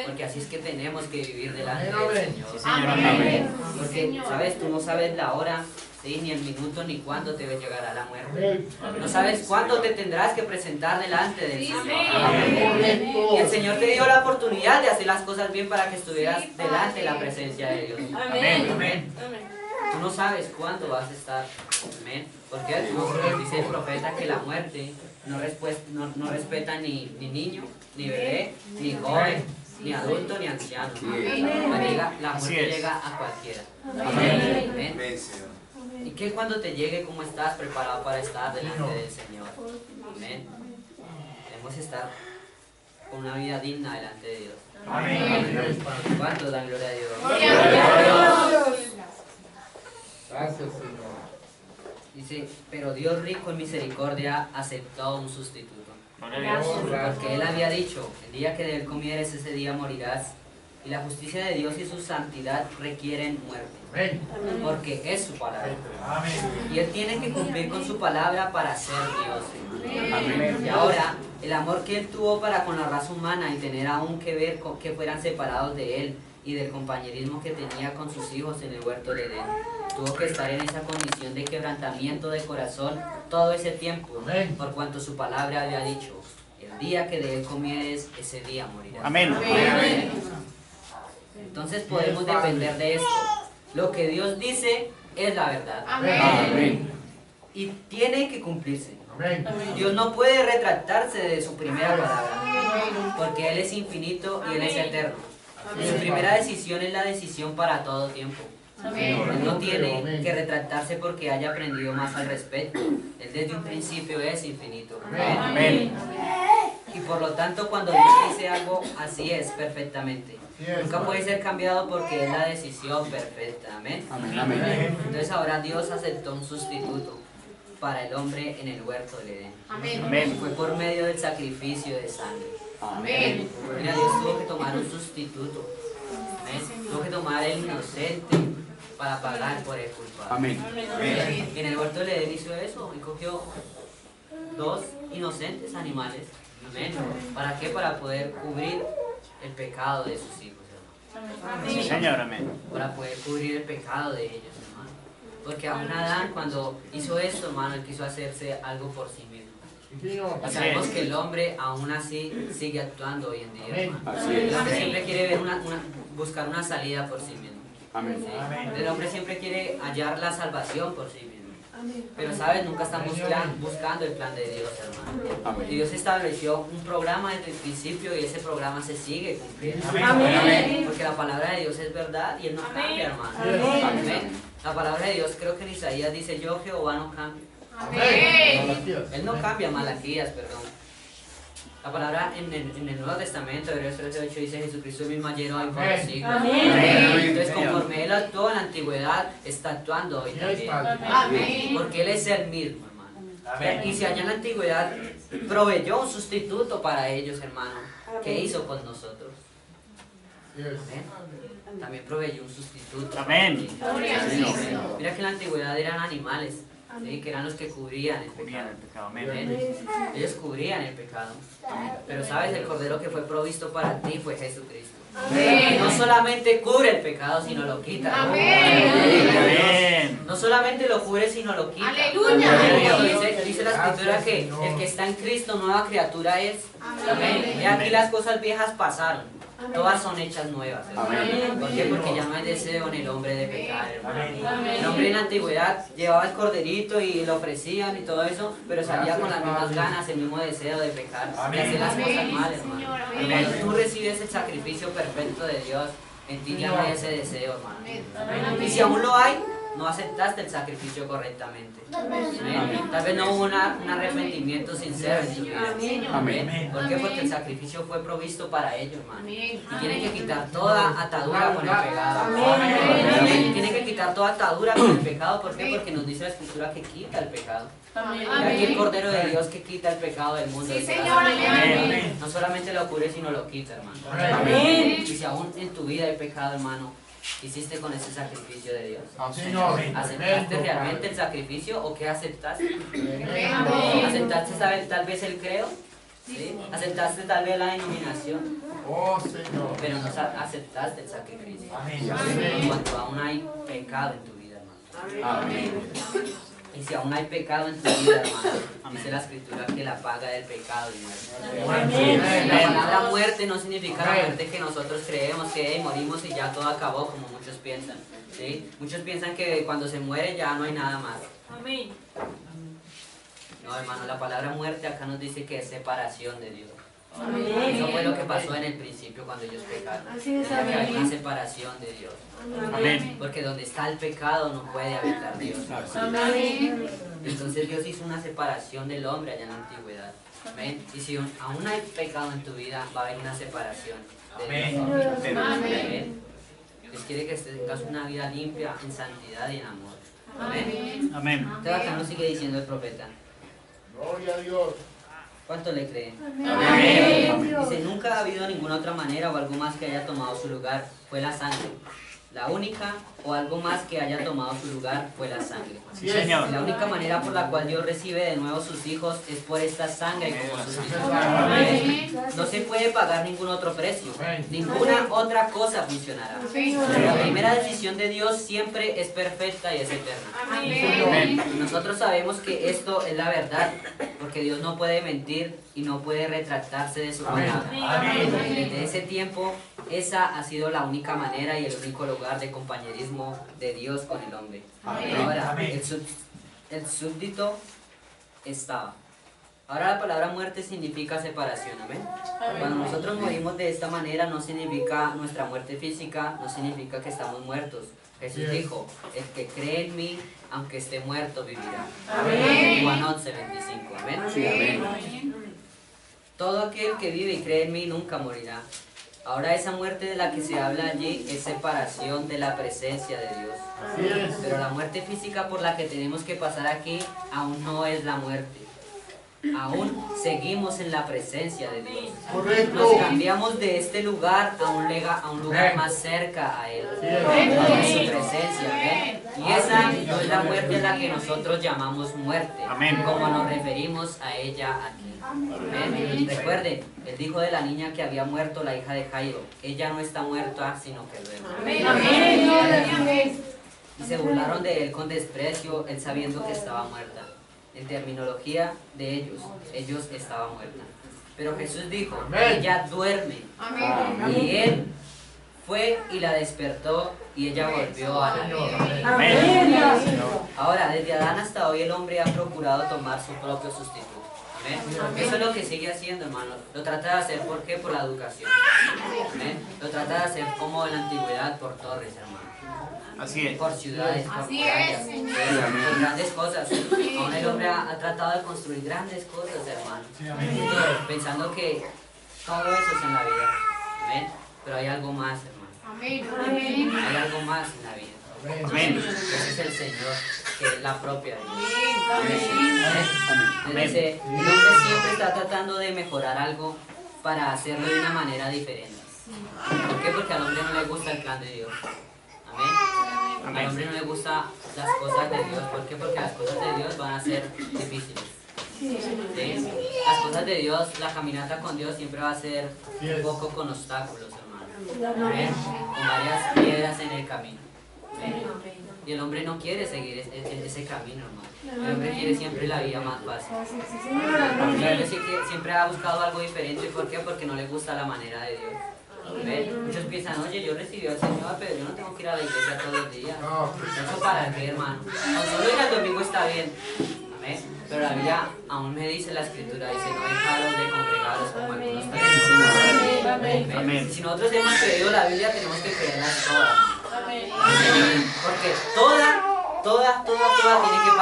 Porque así es que tenemos que vivir delante del Señor. Sí, Señor. Amén. Porque, ¿sabes? Tú no sabes la hora, ¿sí?, ni el minuto, ni cuándo te llegará la muerte. No sabes cuándo te tendrás que presentar delante del Señor. Y el Señor te dio la oportunidad de hacer las cosas bien para que estuvieras delante de la presencia de Dios. Amén. Amén. Tú no sabes cuándo vas a estar. Amén. Porque dice el profeta que la muerte no respeta ni niño, ni bebé, ni joven, ni adulto, ni anciano. La Así muerte es. llega a cualquiera. Amén. Amén. Y que cuando te llegue, ¿cómo estás preparado para estar delante del Señor? Amén. Debemos estar con una vida digna delante de Dios. Amén. ¿Cuántos dan gloria a Dios? Gracias, Señor. Dice, pero Dios rico en misericordia aceptó un sustituto. Gloria a Dios. Porque Él había dicho, el día que de Él comieres ese día morirás. Y la justicia de Dios y su santidad requieren muerte. Amén. Porque es su palabra. Amén. Y Él tiene que cumplir con su palabra para ser Dios. Amén. Y ahora, el amor que Él tuvo para con la raza humana y tener aún que ver con que fueran separados de Él y del compañerismo que tenía con sus hijos en el huerto de Edén, tuvo que estar en esa condición de quebrantamiento de corazón todo ese tiempo, Amén. por cuanto su palabra había dicho, el día que de Él comieres, ese día morirás. Amén. Entonces podemos depender de esto. Lo que Dios dice es la verdad. Amén. Y tiene que cumplirse. Amén. Dios no puede retractarse de su primera palabra, porque Él es infinito y Él es eterno. Y su primera decisión es la decisión para todo tiempo. Él no tiene que retractarse porque haya aprendido más al respecto. Él desde un principio es infinito. Amén. Y por lo tanto, cuando Dios dice algo, así es perfectamente. Nunca puede ser cambiado porque es la decisión perfecta. Amén. Amén. Entonces ahora Dios aceptó un sustituto para el hombre en el huerto del Edén. Amén. Amén. Fue por medio del sacrificio de sangre. Amén. Mira, Dios tuvo que tomar un sustituto. Amén. Tuvo que tomar el inocente para pagar por el culpable. Amén. Y en el huerto del Edén hizo eso y cogió 2 inocentes animales. Amén. ¿Para qué? Para poder cubrir el pecado de sus hijos, hermano. Sí, Señor, amén. Para poder cubrir el pecado de ellos, hermano. Porque aún Adán, cuando hizo esto, hermano, él quiso hacerse algo por sí mismo. Y sabemos que el hombre aún así sigue actuando hoy en día, hermano. Así es. El hombre siempre quiere ver buscar una salida por sí mismo. Amén. ¿Sí? El hombre siempre quiere hallar la salvación por sí mismo. Pero, ¿sabes? Nunca están buscando el plan de Dios, hermano. Amén. Y Dios estableció un programa desde el principio y ese programa se sigue cumpliendo. Amén. Porque la palabra de Dios es verdad y Él no cambia, hermano. Amén. La palabra de Dios, creo que en Isaías dice, yo Jehová no cambio. Amén. Él no cambia, Malaquías, perdón. La palabra en el Nuevo Testamento, Hebreos 13:8 dice, Jesucristo es el mismo ayer, hoy, por los siglos. Amén. Entonces, conforme Él actuó en la antigüedad, está actuando hoy también. Amén. Porque Él es el mismo, hermano. Y si allá en la antigüedad proveyó un sustituto para ellos, hermano, ¿qué hizo con nosotros? Amén. También proveyó un sustituto. Amén. Gloria a Dios. Mira que en la antigüedad eran animales, ¿sí? Que eran los que cubrían el Cubrían pecado. el pecado. Amén. Amén. Ellos cubrían el pecado. Pero sabes, el cordero que fue provisto para ti fue Jesucristo. Amén. No solamente cubre el pecado, sino lo quita. Amén. No solamente lo cubre, sino lo quita. Aleluya. Dice la escritura que el que está en Cristo, nueva criatura es. Amén. Y aquí las cosas viejas pasaron. Todas son hechas nuevas, hermano. Amén. ¿Por qué? Porque ya no hay deseo en el hombre de pecar, hermano. El hombre en la antigüedad llevaba el corderito y lo ofrecían y todo eso, pero salía con las mismas ganas, el mismo deseo de pecar, de hacer las cosas mal, hermano. Pero cuando tú recibes el sacrificio perfecto de Dios, en ti ya no hay ese deseo, hermano. Y si aún lo hay, no aceptaste el sacrificio correctamente. Amén. Tal vez no hubo un arrepentimiento sincero en tu vida. Amén. ¿Por qué? Porque el sacrificio fue provisto para ellos, hermano. Y tienen que quitar toda atadura con el pecado. Amén. Tienen que quitar toda atadura con el pecado. ¿Por qué? Porque nos dice la escritura que quita el pecado. Y aquí el Cordero de Dios que quita el pecado del mundo. Sí, Señor. Amén. No solamente lo cubre, sino lo quita, hermano. Amén. Y si aún en tu vida hay pecado, hermano, ¿hiciste con ese sacrificio de Dios? Amén. ¿Aceptaste realmente el sacrificio o qué aceptaste? Amén. ¿Aceptaste tal vez el creo? ¿Sí? ¿Aceptaste tal vez la denominación? Oh, Señor. Pero no aceptaste el sacrificio. Amén. Cuando aún hay pecado en tu vida, hermano. Amén. Y si aún hay pecado en tu vida, hermano, dice la escritura que la paga del pecado es muerte. La palabra muerte no significa la muerte que nosotros creemos que morimos y ya todo acabó, como muchos piensan. ¿Sí? Muchos piensan que cuando se muere ya no hay nada más. No, hermano, la palabra muerte acá nos dice que es separación de Dios. Eso fue lo que pasó en el principio cuando ellos pecaron. Que hay una separación de Dios. Amén. Porque donde está el pecado no puede habitar Dios. Entonces Dios hizo una separación del hombre allá en la antigüedad. ¿Ven? Y si aún hay pecado en tu vida, va a haber una separación de Dios. ¿Ven? Dios quiere que tengas una vida limpia en santidad y en amor. Amén. Amén. Entonces acá nos sigue diciendo el profeta. Gloria a Dios. ¿Cuánto le creen? Amén. Dice, nunca ha habido ninguna otra manera o algo más que haya tomado su lugar, fue la sangre. La única o algo más que haya tomado su lugar fue la sangre. Sí, Señor. La única manera por la cual Dios recibe de nuevo sus hijos es por esta sangre como sus hijos. Amén. No se puede pagar ningún otro precio. Amén. Ninguna otra cosa funcionará. La primera decisión de Dios siempre es perfecta y es eterna. Amén. Nosotros sabemos que esto es la verdad, porque Dios no puede mentir y no puede retractarse de su palabra. Desde ese tiempo, esa ha sido la única manera y el único lugar de compañerismo de Dios con el hombre. Ahora, el súbdito estaba. Ahora la palabra muerte significa separación, amén. Cuando nosotros morimos de esta manera no significa nuestra muerte física, no significa que estamos muertos. Jesús dijo, el que cree en mí, aunque esté muerto, vivirá. Juan 11:25, amén. Sí, amén. Todo aquel que vive y cree en mí nunca morirá. Ahora esa muerte de la que se habla allí es separación de la presencia de Dios. Así es. Pero la muerte física por la que tenemos que pasar aquí aún no es la muerte. aún seguimos en la presencia de Dios. Correcto. Nos cambiamos de este lugar a un lugar más cerca a Él, a su presencia. ¿Ven? Y esa no es la muerte a la que nosotros llamamos muerte, Amén. como nos referimos a ella aquí. ¿Ven? Recuerden, Él dijo de la niña que había muerto, la hija de Jairo. Ella no está muerta, sino que duerme. Y se burlaron de Él con desprecio, Él sabiendo que estaba muerta. En terminología de ellos estaba muerta. Pero Jesús dijo, Amén. ella duerme. Y Él fue y la despertó y ella volvió a la vida. Amén. Ahora, desde Adán hasta hoy el hombre ha procurado tomar su propio sustituto. Amén. Eso es lo que sigue haciendo, hermano. Lo trata de hacer, ¿por qué? Por la educación. Amén. Lo trata de hacer como en la antigüedad por torres, hermano. Así es. Por ciudades, por Así murallas, es, Señor. por grandes cosas. Aún el hombre ha tratado de construir grandes cosas, hermano. Pensando que todo eso es en la vida. Amén. Pero hay algo más, hermano. Amén. Hay algo más en la vida. Amén. Ese es el Señor, que es la propia vida. Amén. Dice, el hombre siempre está tratando de mejorar algo para hacerlo de una manera diferente. ¿Por qué? Porque al hombre no le gusta el plan de Dios. Amén. Al hombre no le gustan las cosas de Dios. ¿Por qué? Porque las cosas de Dios van a ser difíciles. ¿Sí? Las cosas de Dios, la caminata con Dios siempre va a ser un poco con obstáculos, hermano. Amén. Con varias piedras en el camino. Amén. Y el hombre no quiere seguir ese camino, hermano. El hombre quiere siempre la vida más fácil. El hombre siempre ha buscado algo diferente. ¿Por qué? Porque no le gusta la manera de Dios. ¿Ven? Muchos piensan, oye, yo recibí al Señor, pero yo no tengo que ir a la iglesia todos los días. ¿Eso para qué, hermano? Con solo ir al domingo está bien. Amén. Pero la Biblia aún me dice la Escritura, dice, no dejaros de congregaros como algunos también. Amén. Si nosotros hemos creído la Biblia, tenemos que creerlas todas. Porque toda tiene que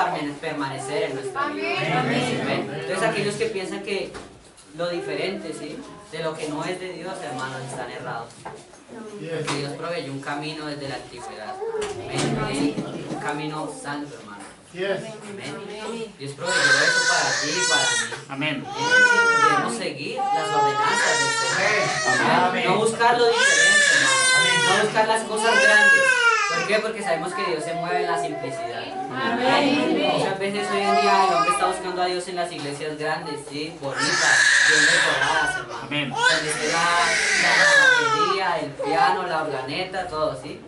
permanecer en nuestra vida. ¿Ven? Entonces aquellos que piensan que lo diferente, ¿sí?, de lo que no es de Dios, hermanos, están errados. Porque Dios proveyó un camino desde la antigüedad. Amén. Un camino santo, hermano. Amén. Dios proveyó eso para ti y para mí. Amén. Debemos seguir las ordenanzas del Señor. Amén. No buscar lo diferente, hermano. No buscar las cosas grandes. ¿Por qué? Porque sabemos que Dios se mueve en la simplicidad. Muchas veces hoy en día el hombre está buscando a Dios en las iglesias grandes, ¿sí? Bonitas, bien decoradas, hermano. Amén. Donde esté la batería, el piano, la organeta, todo, ¿sí?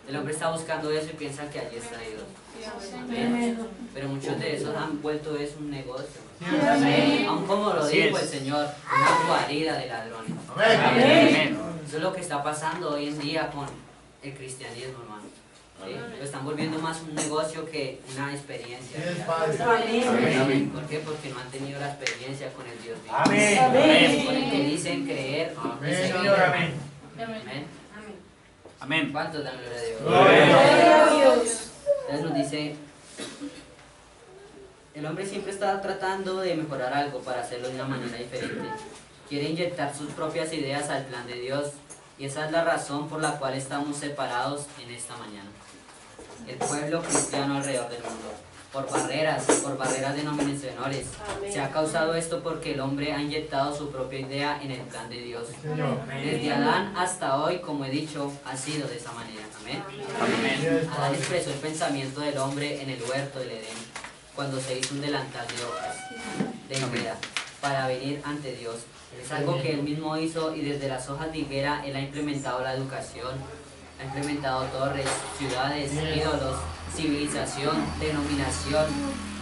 El hombre está buscando eso y piensa que allí está Dios. Amén. Pero muchos de esos han vuelto eso un negocio. Aún como lo Así dijo es. el Señor, una guarida de ladrones. Amén. Eso es lo que está pasando hoy en día con el cristianismo, hermano. ¿Sí? Lo están volviendo más un negocio que una experiencia. Amén. ¿Por qué? Porque no han tenido la experiencia con el Dios vivo. Amén. Con el que dicen creer. y seguir. Señor, amén. Amén. Amén. ¿Cuántos dan gloria a Dios? Gloria a Dios. Entonces nos dice, el hombre siempre está tratando de mejorar algo para hacerlo de una manera diferente. Quiere inyectar sus propias ideas al plan de Dios. Y esa es la razón por la cual estamos separados en esta mañana. El pueblo cristiano alrededor del mundo. Por barreras denominacionales. Se ha causado esto porque el hombre ha inyectado su propia idea en el plan de Dios. Desde Adán hasta hoy, como he dicho, ha sido de esa manera. Amén. Amén. Adán expresó el pensamiento del hombre en el huerto del Edén, cuando se hizo un delantal de hojas de higuera para venir ante Dios. Es algo que él mismo hizo y desde las hojas de higuera él ha implementado la educación, ha implementado torres, ciudades, ídolos, civilización, denominación.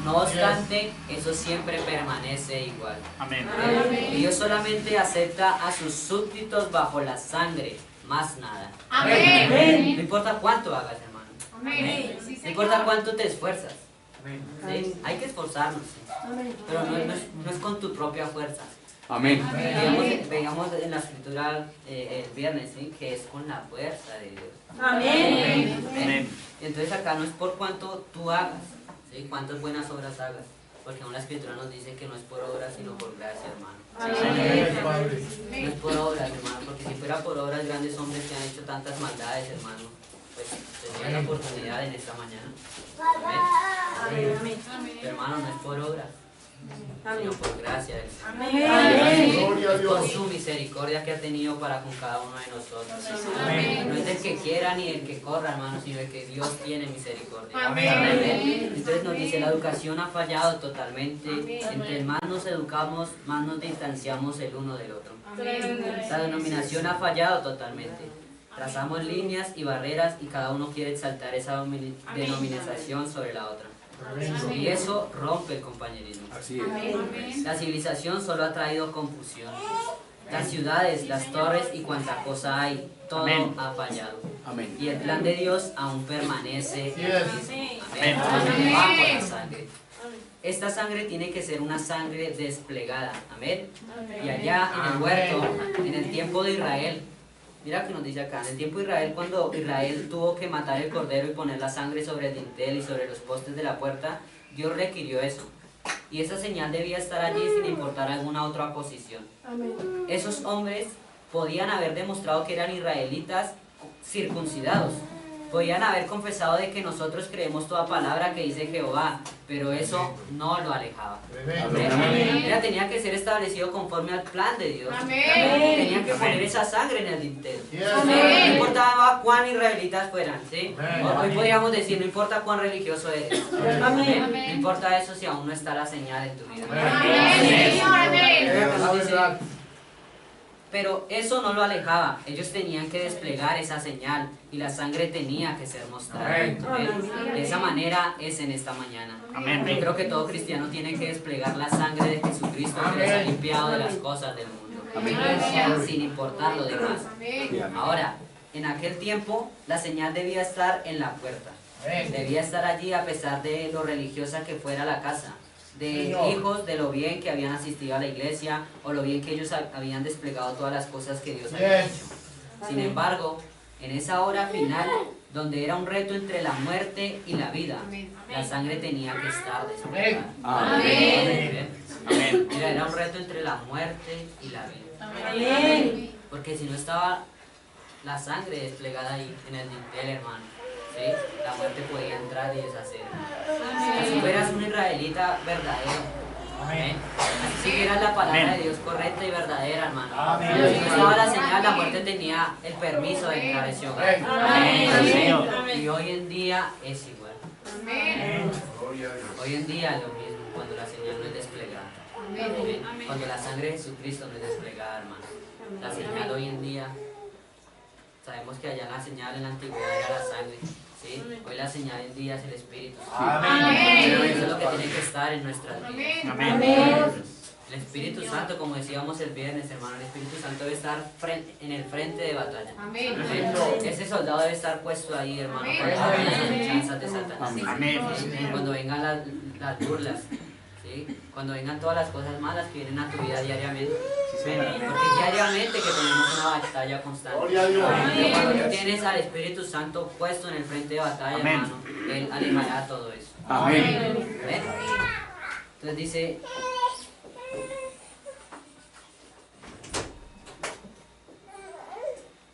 No obstante, eso siempre permanece igual. Amén. Dios solamente acepta a sus súbditos bajo la sangre, más nada. No importa cuánto hagas, hermano. No importa cuánto te esfuerzas. ¿Sí? Hay que esforzarnos, ¿sí? Pero no es con tu propia fuerza. Amén. Veíamos en la escritura el viernes, ¿sí?, que es con la fuerza de Dios. Amén. Entonces acá no es por cuánto tú hagas, ¿sí?, cuántas buenas obras hagas, porque aún la escritura nos dice que no es por obras sino por gracia, hermano. No es por obras, hermano, porque si fuera por obras, grandes hombres que han hecho tantas maldades, hermano, pues tendrían la oportunidad en esta mañana. Amén. Pero, hermano, no es por obras. sino por gracia del Señor. Gloria a Por Dios. su misericordia que ha tenido para con cada uno de nosotros. Amén. No es del que quiera ni del que corra, hermano, sino del que Dios tiene misericordia. Amén. Entonces nos dice, la educación ha fallado totalmente. Entre más nos educamos, más nos distanciamos el uno del otro. La denominación ha fallado totalmente. Trazamos líneas y barreras y cada uno quiere exaltar esa denominación sobre la otra. Y eso rompe el compañerismo. Así es. La civilización solo ha traído confusión. Las ciudades, las torres y cuanta cosa hay, todo Amén. ha fallado. Amén. Y el plan de Dios aún permanece. Yes. Amén. Amén. Bajo la sangre. Esta sangre tiene que ser una sangre desplegada. Amén. Y allá en el huerto, en el tiempo de Israel, mira que nos dice acá, en el tiempo de Israel, cuando Israel tuvo que matar el cordero y poner la sangre sobre el dintel y sobre los postes de la puerta, Dios requirió eso. Y esa señal debía estar allí sin importar alguna otra posición. Esos hombres podían haber demostrado que eran israelitas circuncidados. Podían haber confesado de que nosotros creemos toda palabra que dice Jehová, pero eso no lo alejaba. Amén. Mira, tenía que ser establecido conforme al plan de Dios. Amén. Tenían que poner esa sangre en el dintel. Yes. No importaba cuán israelitas fueran, ¿sí? Amén. Hoy podríamos decir, no importa cuán religioso eres. Amén. No importa eso si aún no está la señal en tu vida. Amén, Señor, amén. Mira que La nos dice, verdad. pero eso no lo alejaba. Ellos tenían que desplegar esa señal y la sangre tenía que ser mostrada. Amén. Amén. De esa manera es en esta mañana. Amén. Yo creo que todo cristiano tiene que desplegar la sangre de Jesucristo que les ha limpiado de las cosas del mundo. Sin importar lo demás. Ahora, en aquel tiempo, la señal debía estar en la puerta. Amén. Debía estar allí a pesar de lo religiosa que fuera la casa. De Señor. hijos, de lo bien que habían asistido a la iglesia o lo bien que ellos habían desplegado todas las cosas que Dios había Yes. hecho. Sin embargo, en esa hora final, donde era un reto entre la muerte y la vida, la sangre tenía que estar desplegada. Amén. Amén. Mira, era un reto entre la muerte y la vida. Amén. Porque si no estaba la sangre desplegada ahí en el dintel, hermano, ¿sí? La muerte podía entrar y deshacer. Si fueras un israelita verdadero, Amén. si siguieras la palabra Amén. de Dios correcta y verdadera, hermano. Amén. Si no estaba la señal, la muerte tenía el permiso de entrar a ese hogar. Amén. Sí, Señor. Y hoy en día es igual. Gloria a Dios. Hoy en día es lo mismo cuando la señal no es desplegada. Amén. Cuando la sangre de Jesucristo no es desplegada, hermano. La señal hoy en día, sabemos que allá la señal en la antigüedad era la sangre. ¿sí? Hoy la señal en día es el Espíritu. Pero eso es lo que tiene que estar en nuestras vidas. Amén. El Espíritu Santo, como decíamos el viernes, hermano, el Espíritu Santo debe estar en el frente de batalla. Amén. Ese soldado debe estar puesto ahí, hermano, para todas las acechanzas de Satanás. Amén. ¿sí? Cuando vengan las burlas, ¿sí? Cuando vengan todas las cosas malas que vienen a tu vida diariamente. Porque diariamente que tenemos una batalla constante. Gloria a Dios. Pero cuando tú tienes al Espíritu Santo puesto en el frente de batalla, Amén. hermano, Él alejará todo eso. Amén. ¿Ven? Entonces dice,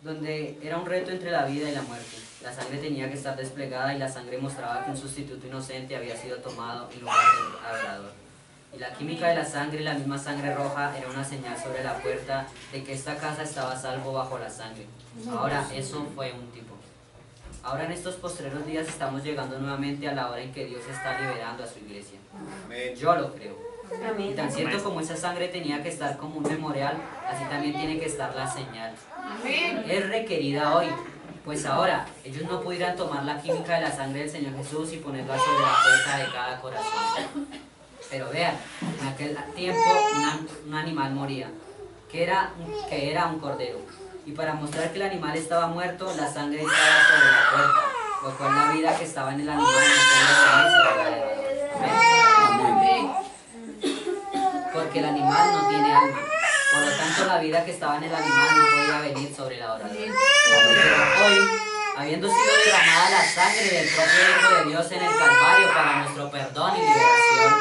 donde era un reto entre la vida y la muerte. La sangre tenía que estar desplegada y la sangre mostraba que un sustituto inocente había sido tomado en lugar del adorador. Y la química de la sangre, la misma sangre roja, era una señal sobre la puerta de que esta casa estaba a salvo bajo la sangre. Ahora, eso fue un tipo. Ahora en estos postreros días estamos llegando nuevamente a la hora en que Dios está liberando a su iglesia. Yo lo creo. Y tan cierto como esa sangre tenía que estar como un memorial, así también tiene que estar la señal. Es requerida hoy, pues ahora ellos no pudieran tomar la química de la sangre del Señor Jesús y ponerla sobre la puerta de cada corazón. Pero vean, en aquel tiempo un animal moría, que era un cordero. Y para mostrar que el animal estaba muerto, la sangre estaba sobre la puerta, lo cual la vida que estaba en el animal no podía venir sobre la de porque el animal no tiene alma. Por lo tanto, la vida que estaba en el animal no podía venir sobre el adorador. Pero hoy, habiendo sido derramada la sangre del propio Hijo de Dios en el Calvario para nuestro perdón y liberación,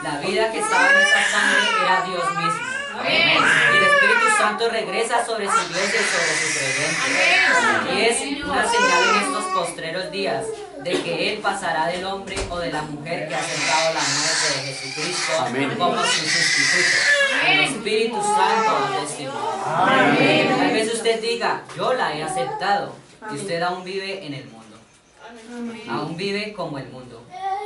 la vida que estaba en esa sangre era Dios mismo. Amén. Y el Espíritu Santo regresa sobre su iglesia y sobre sus creyentes. Y es una señal en estos postreros días de que Él pasará del hombre o de la mujer que ha aceptado la muerte de Jesucristo Amén. como su sustituto. El Espíritu Santo da testimonio. Tal vez usted diga, yo la he aceptado, y usted aún vive en el mundo. Aún vive como el mundo.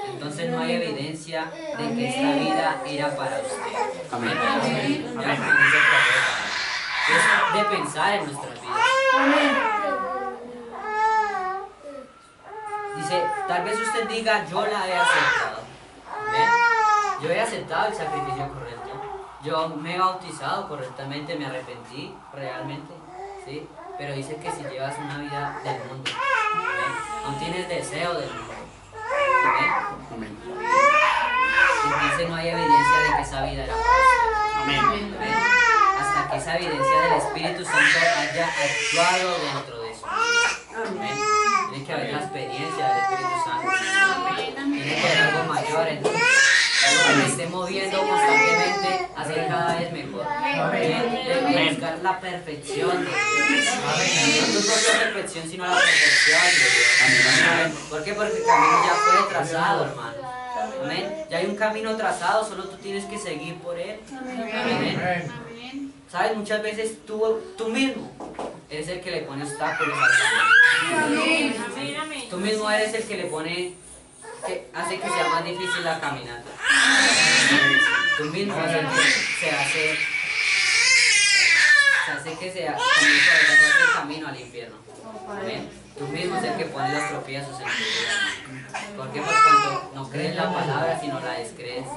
Entonces no hay evidencia de que esta vida era para usted. Amén. Ya, dice el profeta. Es de pensar en nuestras vidas. Dice, tal vez usted diga, yo la he aceptado. ¿Ven? Yo he aceptado el sacrificio correcto. Yo me he bautizado correctamente, me arrepentí realmente. ¿Sí? Pero dice que si llevas una vida del mundo, ¿ven? No tienes deseo del mundo. ¿Ven? Amén. Entonces no hay evidencia de que esa vida era para usted. Amén. ¿Ven? Hasta que esa evidencia del Espíritu Santo haya actuado dentro de su vida. ¿Ven? Tiene que haber la experiencia del Espíritu Santo. Tiene que haber algo mayor en nosotros. Algo que me esté moviendo constantemente a ser cada vez mejor. ¿Ven? De buscar la perfección de Dios. No tu propia perfección, sino la perfección de Dios. ¿Por qué? Porque el camino ya fue trazado, hermano. Amén. Ya hay un camino trazado, solo tú tienes que seguir por él. Amén. ¿Sabes? Muchas veces tú mismo eres el que le pone obstáculos al camino. Tú mismo eres el que le pone, que hace que sea más difícil la caminata. Tú mismo es el que se hace que comienza a hacer el camino al infierno. Amén. Tú mismo es el que pone los tropiezos en tu vida. ¿Por qué? Por cuanto no crees la palabra, sino la descrees.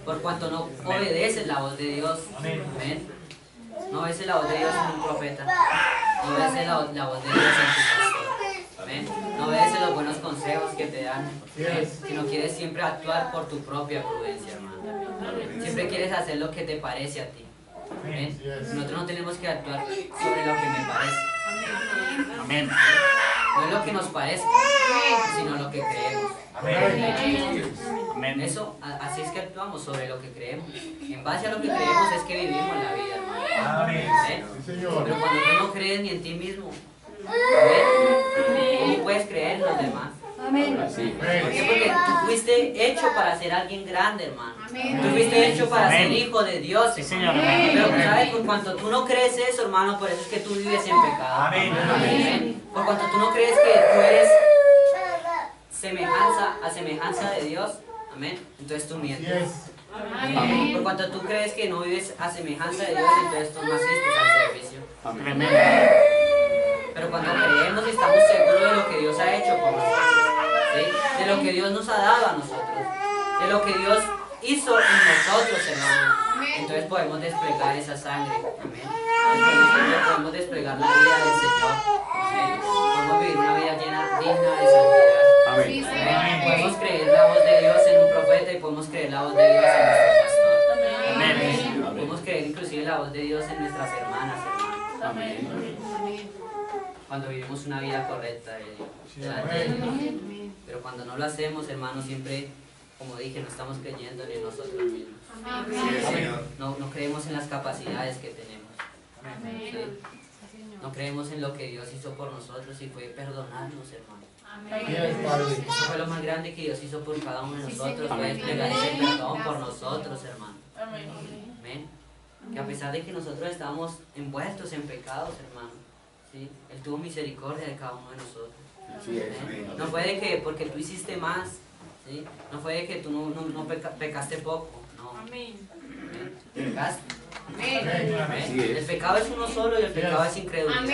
Por cuanto no obedeces la voz de Dios. Amén. No obedeces la voz de Dios en un profeta. No obedeces la voz de Dios en tu pastor. Amén. No obedeces los buenos consejos que te dan. Sino quieres siempre actuar por tu propia prudencia, hermano. Siempre quieres hacer lo que te parece a ti. Amén. Nosotros no tenemos que actuar sobre lo que me parece. Amén. No es lo que nos parezca, sino lo que creemos. Amén. Eso, así es que actuamos sobre lo que creemos. En base a lo que creemos es que vivimos la vida, hermano. Amén. ¿Eh? Pero cuando tú no crees ni en ti mismo, ¿cómo puedes creer en los demás? Amén. ¿Por qué? Porque tú fuiste hecho para ser alguien grande, hermano. Tú fuiste hecho para ser hijo de Dios. Sí, Señor. Pero ¿sabes? Por cuanto tú no crees eso, hermano, por eso es que tú vives en pecado. Amén. Amén. Por cuanto tú no crees que tú eres semejanza de Dios, amén, entonces tú mientes. Amén. Por cuanto tú crees que no vives a semejanza de Dios, entonces tú no asistes al servicio. Amén. Pero cuando creemos y estamos seguros de lo que Dios ha hecho por nosotros, ¿sí? De lo que Dios nos ha dado a nosotros, de lo que Dios hizo en nosotros, hermano, entonces podemos desplegar esa sangre. Amén. Entonces podemos desplegar la vida del Señor. Amén. Podemos vivir una vida digna de santidad. Amén. Amén. Podemos creer la voz de Dios en un profeta y podemos creer la voz de Dios en nuestro pastor. Amén. Podemos creer inclusive la voz de Dios en nuestras hermanas, hermanos. Amén. Cuando vivimos una vida correcta delante de Dios. Pero cuando no lo hacemos, hermanos, siempre, como dije, no estamos creyendo ni en nosotros mismos. No creemos en las capacidades que tenemos. ¿Sí? No creemos en lo que Dios hizo por nosotros y fue perdonarnos, hermanos. Eso fue lo más grande que Dios hizo por cada uno de nosotros, fue desplegar ese perdón por nosotros, hermanos. Amén. Que a pesar de que nosotros estábamos envueltos en pecados, hermanos, ¿sí? Él tuvo misericordia de cada uno de nosotros. ¿Amén? No fue de que porque tú hiciste más, ¿sí? No fue de que tú no pecaste poco, no. Amén. Pecaste. Amén. El pecado es uno solo y el pecado es incredulidad.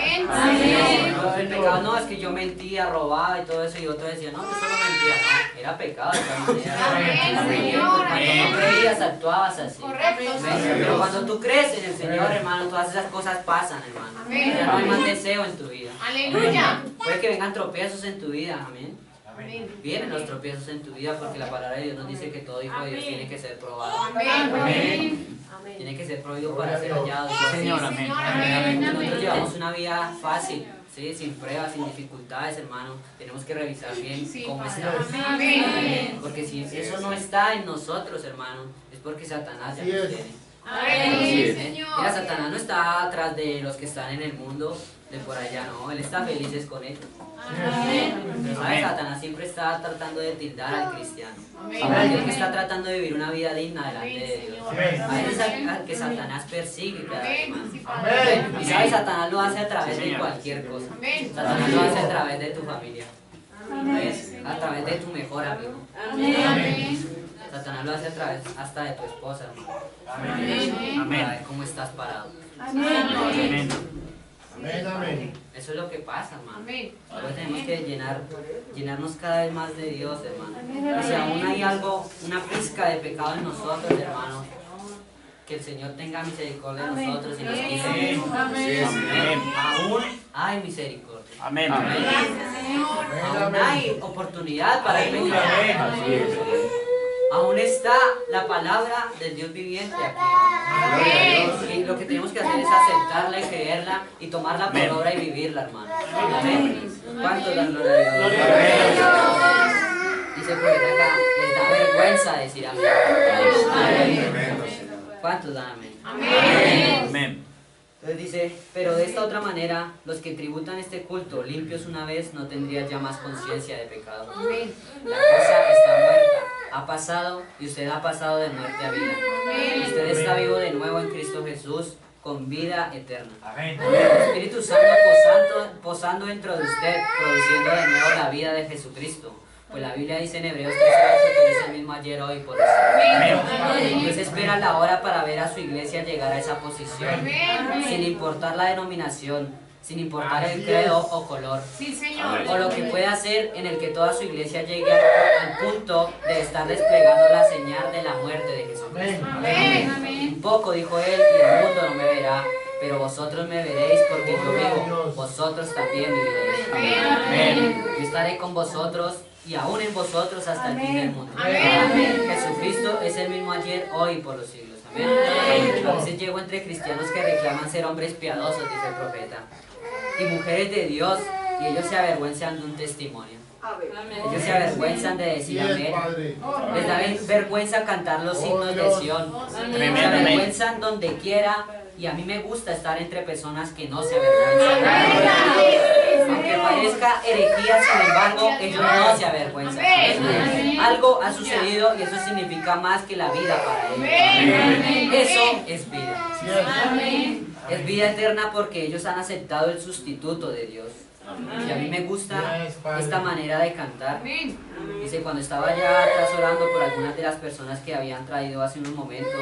El pecado no es que yo mentía, robaba y todo eso y otro decía, no, yo solo mentía. No, era pecado de todas maneras. Cuando no creías, actuabas así. Pero cuando tú crees en el Señor, hermano, todas esas cosas pasan, hermano. Ya no hay más deseo en tu vida. Aleluya. Puede que vengan tropiezos en tu vida, amén. Vienen los tropiezos en tu vida porque la palabra de Dios nos dice que todo hijo de Dios tiene que ser probado. Amén. Tiene que ser prohibido para ser hallado. Señor, amén. Nosotros llevamos una vida fácil, ¿sí? Sin pruebas, sin dificultades, hermano. Tenemos que revisar bien cómo estamos. Porque si eso no está en nosotros, hermano, es porque Satanás ya nos tiene. Mira, Satanás no está atrás de los que están en el mundo, de por allá, no, Él está feliz es con ellos. Amén. Pero ¿sabes? Satanás siempre está tratando de tildar al cristiano. Amén. Aquel que está tratando de vivir una vida digna delante de Dios. Amén. A él es al que Satanás persigue cada vez más. Amén. Y sabes, Satanás lo hace a través de cualquier cosa. Amén. Satanás lo hace a través de tu familia. ¿Ves? A través de tu mejor amigo. Amén. Satanás lo hace a través hasta de tu esposa, hermano. Amén. Para ver cómo estás parado. Amén. Amén, amén. Eso es lo que pasa, hermano. Amén. Ahora tenemos que llenarnos cada vez más de Dios, hermano. Y si aún hay algo, una pizca de pecado en nosotros, hermano, que el Señor tenga misericordia de nosotros y nos quite. Amén. Aún hay misericordia. Amén. Aún hay oportunidad para el pecado. Aún está la palabra del Dios viviente aquí. Y lo que tenemos que hacer es aceptarla y creerla y tomarla por obra y vivirla, hermano. Amén. ¿Cuántos dan gloria a Dios? Dice el profeta acá, les da vergüenza decir amén. ¿Cuántos dan amén? Amén. Entonces dice, pero de esta otra manera, los que tributan este culto limpios una vez no tendrían ya más conciencia de pecado. La cosa está muerta, ha pasado y usted ha pasado de muerte a vida. Usted está vivo de nuevo en Cristo Jesús con vida eterna. Amén. El Espíritu Santo posando dentro de usted, produciendo de nuevo la vida de Jesucristo. Pues la Biblia dice en Hebreos 3:8 que Él es el mismo ayer, hoy y por siempre. Dios espera la hora para ver a su iglesia llegar a esa posición, sin importar la denominación, sin importar el credo o color, Sí, Señor. o lo que pueda hacer en el que toda su iglesia llegue al punto de estar desplegando la señal de la muerte de Jesucristo. Un poco, dijo Él, y el mundo no me verá, pero vosotros me veréis porque yo vivo, vosotros también viviréis. Amén. Yo estaré con vosotros y aún en vosotros hasta el fin del mundo. Amén. Jesucristo es el mismo ayer, hoy y por los siglos. Amén. A veces llego entre cristianos que reclaman ser hombres piadosos, dice el profeta, y mujeres de Dios, y ellos se avergüenzan de un testimonio. Ellos se avergüenzan de decir Bien, amén. Padre. Les da vergüenza cantar los himnos de Sion. Se avergüenzan donde quiera, y a mí me gusta estar entre personas que no se avergüenzan. Aunque parezca herejía, sin embargo, ellos no se avergüenzan. Algo ha sucedido y eso significa más que la vida para ellos. Eso es vida. Cierto. Es vida eterna porque ellos han aceptado el sustituto de Dios. Y a mí me gusta esta manera de cantar. Dice, cuando estaba allá atrás orando por algunas de las personas que habían traído hace unos momentos,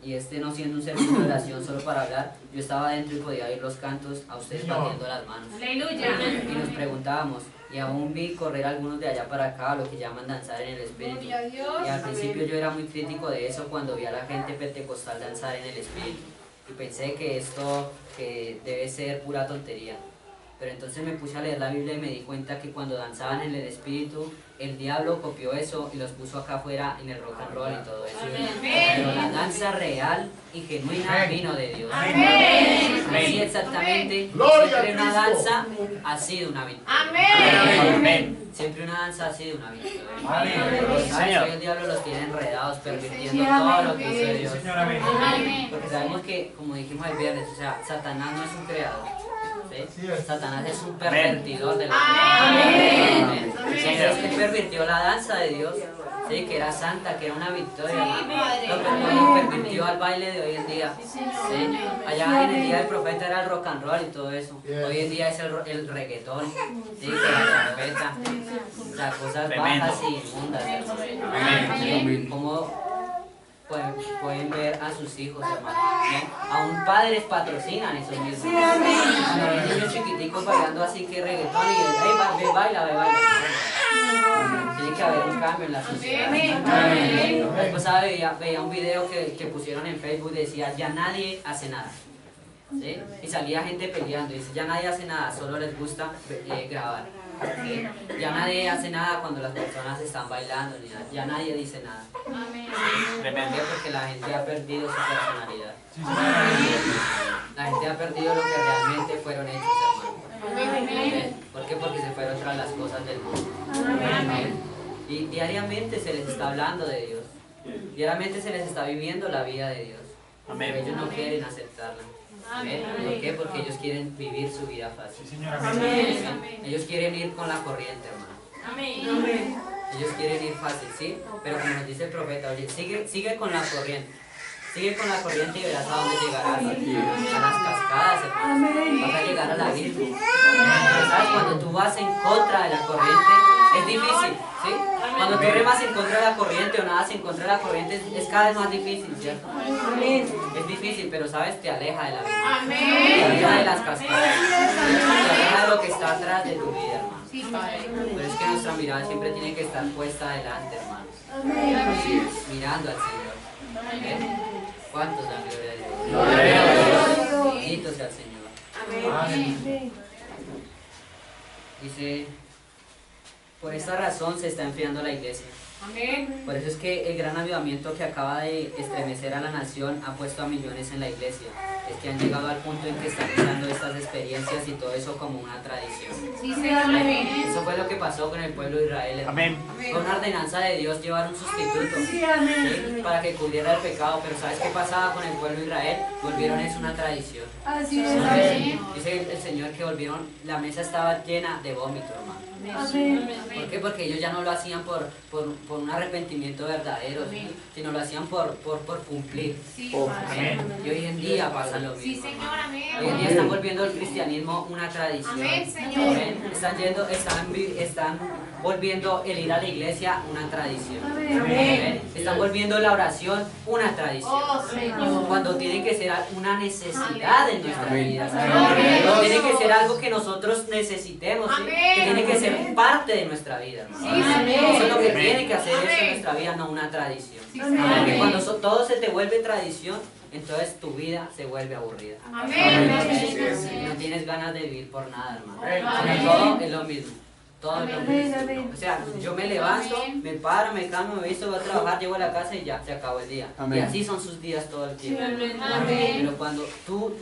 y no siendo un servicio de oración solo para hablar, yo estaba adentro y podía oír los cantos a ustedes batiendo las manos. Aleluya. Y nos preguntábamos, y aún vi correr algunos de allá para acá, lo que llaman danzar en el Espíritu. Y al principio yo era muy crítico de eso cuando vi a la gente pentecostal danzar en el Espíritu. Y pensé que esto que debe ser pura tontería. Pero entonces me puse a leer la Biblia y me di cuenta que cuando danzaban en el Espíritu, el diablo copió eso y los puso acá afuera en el rock and roll y todo eso. Pero la danza real y genuina vino de Dios. Así exactamente, Gloria siempre a una Cristo. danza ha sido una victoria. Amén. Siempre una danza ha sido una victoria. Amén. ¿Sabes? Hoy el diablo los tiene enredados, pervirtiendo todo lo que hizo Dios. Porque sabemos que, como dijimos el viernes, o sea, Satanás no es un creador. ¿Sí? Satanás es un pervertidor de la Amén. Entonces, él pervirtió la danza de Dios, ¿sí? Que era santa, que era una victoria. Lo pervirtió al baile de hoy en día. ¿Sí? Allá en el día del profeta era el rock and roll y todo eso. Hoy en día es el reggaetón, ¿sí? Que la trompeta, o sea, cosas bajas y inmundas. ¿Sí? Como pueden ver a sus hijos, hermano. ¿No? Aún padres patrocinan esos mismos. Cuando ven niños chiquiticos bailando así que reggaetón y hey, baila. Tiene que haber un cambio en la sociedad. La esposa veía un video que pusieron en Facebook y decía, ya nadie hace nada. ¿Sí? Y salía gente peleando y dice, ya nadie hace nada, solo les gusta grabar. ¿Sí? Ya nadie hace nada cuando las personas están bailando, ni nada. Ya nadie dice nada. Depende porque la gente ha perdido su personalidad. La gente ha perdido lo que realmente fueron hechos, hermano. ¿Por qué? Porque se fueron tras las cosas del mundo. Y diariamente se les está hablando de Dios. Diariamente se les está viviendo la vida de Dios. Pero ellos no quieren aceptarla. Amén. ¿Por qué? Porque ellos quieren vivir su vida fácil. Señor. Amén. Ellos quieren ir con la corriente, hermano. Amén. Ellos quieren ir fácil, ¿sí? Pero como nos dice el profeta, oye, sigue con la corriente. Sigue con la corriente y verás a dónde llegarás. A las cascadas, hermano. Vas a llegar al abismo. Pero ¿sabes? Cuando tú vas en contra de la corriente, es difícil, ¿sí? Cuando tú remas en contra de la corriente o nadas en contra de la corriente, es cada vez más difícil, ¿cierto? Es difícil, pero ¿sabes? Te aleja de la vida. Te aleja de las cascadas. Te aleja de lo que está atrás de tu vida, hermano. Pero es que nuestra mirada siempre tiene que estar puesta adelante, hermanos. Mirando al Señor. ¿Amén? ¿Cuántos dan gloria a Dios? Bendito sea el Señor. Amén. Dice, por esta razón se está enfriando la iglesia. Por eso es que el gran avivamiento que acaba de estremecer a la nación ha puesto a millones en la iglesia. Es que han llegado al punto en que están usando estas experiencias y todo eso como una tradición. Eso fue lo que pasó con el pueblo de Israel, hermano. Amén. Fue una ordenanza de Dios llevar un sustituto, ¿sí? Para que cubriera el pecado. Pero ¿sabes qué pasaba con el pueblo de Israel? Volvieron es una tradición. Dice el Señor que volvieron, la mesa estaba llena de vómito, hermano. ¿Por qué? Porque ellos ya no lo hacían por un arrepentimiento verdadero, ¿sí? Sino lo hacían por cumplir. Amén. Y hoy en día pasa lo mismo. Sí, Señor, amén. Hoy en día están volviendo el cristianismo una tradición. Amén, Señor. Amén. Están volviendo el ir a la iglesia una tradición. Amén. Están volviendo la oración una tradición. Oh, Señor. Cuando tiene que ser una necesidad en nuestra vida. ¿sabes? Amén. Cuando tiene que ser algo que nosotros necesitemos, ¿sí? Amén. Que tiene que ser parte de nuestra vida, hermano. Sí, Señor. Eso es lo que Amén. tiene que hacer eso en Amén. nuestra vida, no una tradición. Señor. Porque cuando todo se te vuelve tradición, entonces tu vida se vuelve aburrida. Amén. Y no tienes ganas de vivir por nada, hermano. Amén. Porque todo es lo mismo. Todo es lo mismo. O sea, yo me levanto, me paro, me cambio, me visto, voy a trabajar, llego a la casa y ya, se acabó el día. Y así son sus días todo el tiempo. Pero cuando tú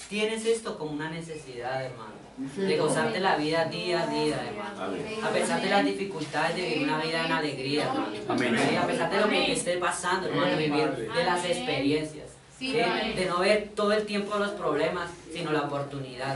tienes esto como una necesidad, hermano, de gozarte la vida día a día, hermano. A pesar de las dificultades de vivir una vida en alegría, hermano. Amén. Y a pesar de lo que te esté pasando, hermano, vivir de las experiencias. ¿Sí? De no ver todo el tiempo los problemas, sino la oportunidad.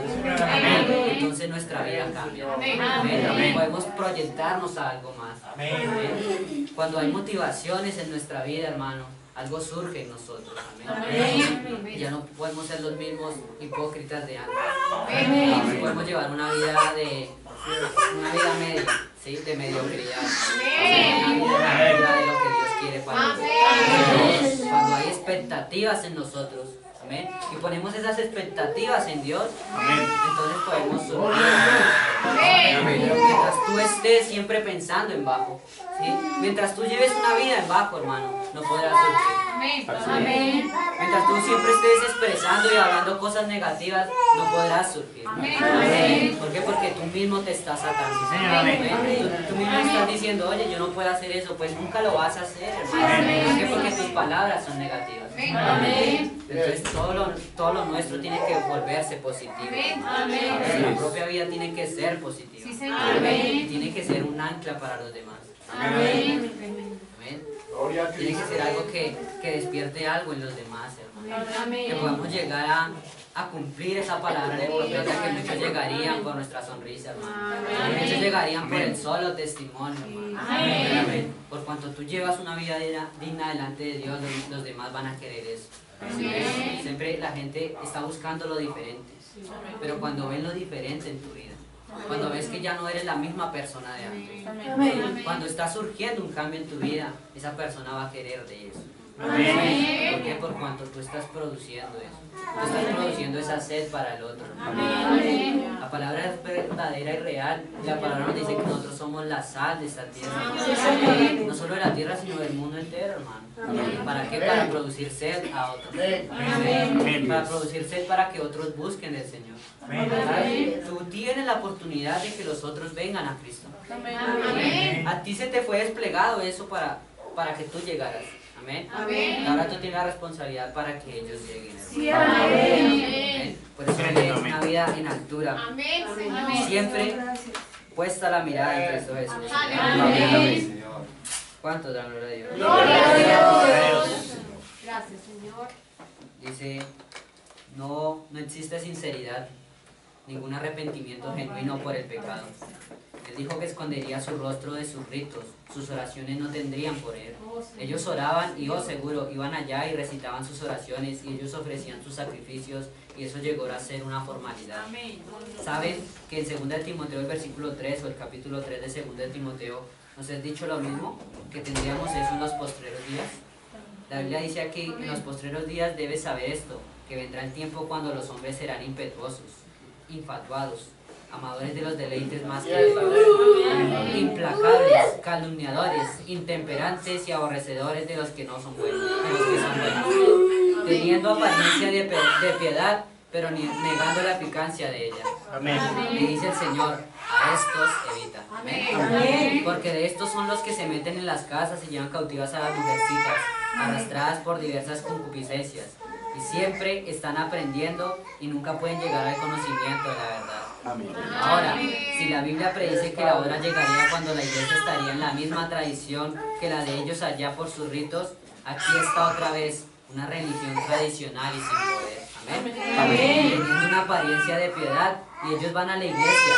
Entonces nuestra vida cambia. Amén. Podemos proyectarnos a algo más. Amén. Cuando hay motivaciones en nuestra vida, hermano, algo surge en nosotros. Amén. Ya no podemos ser los mismos hipócritas de antes. Podemos llevar una vida media, ¿sí? De mediocridad. Una vida de lo que Dios quiere para nosotros. Cuando hay expectativas en nosotros, amén, y ponemos esas expectativas en Dios, Amén. entonces podemos surgir. Pero mientras tú estés siempre pensando en bajo, ¿sí? Mientras tú lleves una vida en bajo, hermano, no podrás surgir. Amén. Mientras tú siempre estés expresando y hablando cosas negativas, no podrás surgir. Amén. ¿Por qué? Porque tú mismo te estás atando. Señor, amén. Tú mismo estás diciendo, oye, yo no puedo hacer eso, pues nunca lo vas a hacer, hermano. Amén. ¿Por qué? Porque tus palabras son negativas. Entonces todo lo nuestro tiene que volverse positivo. Nuestra propia vida tiene que ser positiva. Sí, Señor. Y tiene que ser un ancla para los demás. Amén. Amén. Gloria a Tiene que Cristo. ser algo que despierte algo en los demás, hermano. Que Amén. podamos llegar a cumplir esa palabra del profeta, que muchos llegarían por nuestra sonrisa, hermano. Muchos llegarían por el solo testimonio, hermano. Amén. Por cuanto tú llevas una vida digna delante de Dios, los demás van a querer eso. Siempre la gente está buscando lo diferente. Pero cuando ven lo diferente en tu vida, cuando ves que ya no eres la misma persona de antes, cuando está surgiendo un cambio en tu vida, esa persona va a querer de eso. Amén. ¿Por qué? Por cuanto tú estás produciendo eso. Tú estás produciendo esa sed para el otro. La palabra es verdadera y real. La palabra nos dice que nosotros somos la sal de esta tierra. No solo de la tierra, sino del mundo entero, hermano. ¿Para qué? Para producir sed a otros. Amén. Para producir sed para que otros busquen el Señor. ¿Sabes? Tú tienes la oportunidad de que los otros vengan a Cristo. A ti se te fue desplegado eso para que tú llegaras. Amén. Ahora tú tienes la responsabilidad para que ellos lleguen. Amén. Por eso es una vida en altura. Siempre puesta la mirada en Cristo Jesús. Amén. ¿Cuántos dan gloria a Dios? Gloria a Dios. Dios. Gracias, Señor. Dice, no existe sinceridad, ningún arrepentimiento genuino por el pecado. Él dijo que escondería su rostro de sus ritos, sus oraciones no tendrían poder. Ellos oraban y seguro iban allá y recitaban sus oraciones y ellos ofrecían sus sacrificios y eso llegó a ser una formalidad. ¿Saben que en 2 Timoteo el versículo 3 o el capítulo 3 de 2 Timoteo nos es dicho lo mismo? Que tendríamos eso en los postreros días. La Biblia dice aquí, en los postreros días debes saber esto, que vendrá el tiempo cuando los hombres serán impetuosos, infatuados, amadores de los deleites más que implacables, calumniadores, intemperantes y aborrecedores de los que no son buenos, teniendo apariencia de piedad, pero negando la eficacia de ella. Amén. Y dice el Señor, a estos evita. Amén. Porque de estos son los que se meten en las casas y llevan cautivas a las mujercitas, arrastradas por diversas concupiscencias. Y siempre están aprendiendo y nunca pueden llegar al conocimiento de la verdad. Amén. Ahora, si la Biblia predice que la hora llegaría cuando la iglesia estaría en la misma tradición que la de ellos allá por sus ritos, aquí está otra vez una religión tradicional y sin poder. Amén. Teniendo una apariencia de piedad y ellos van a la iglesia,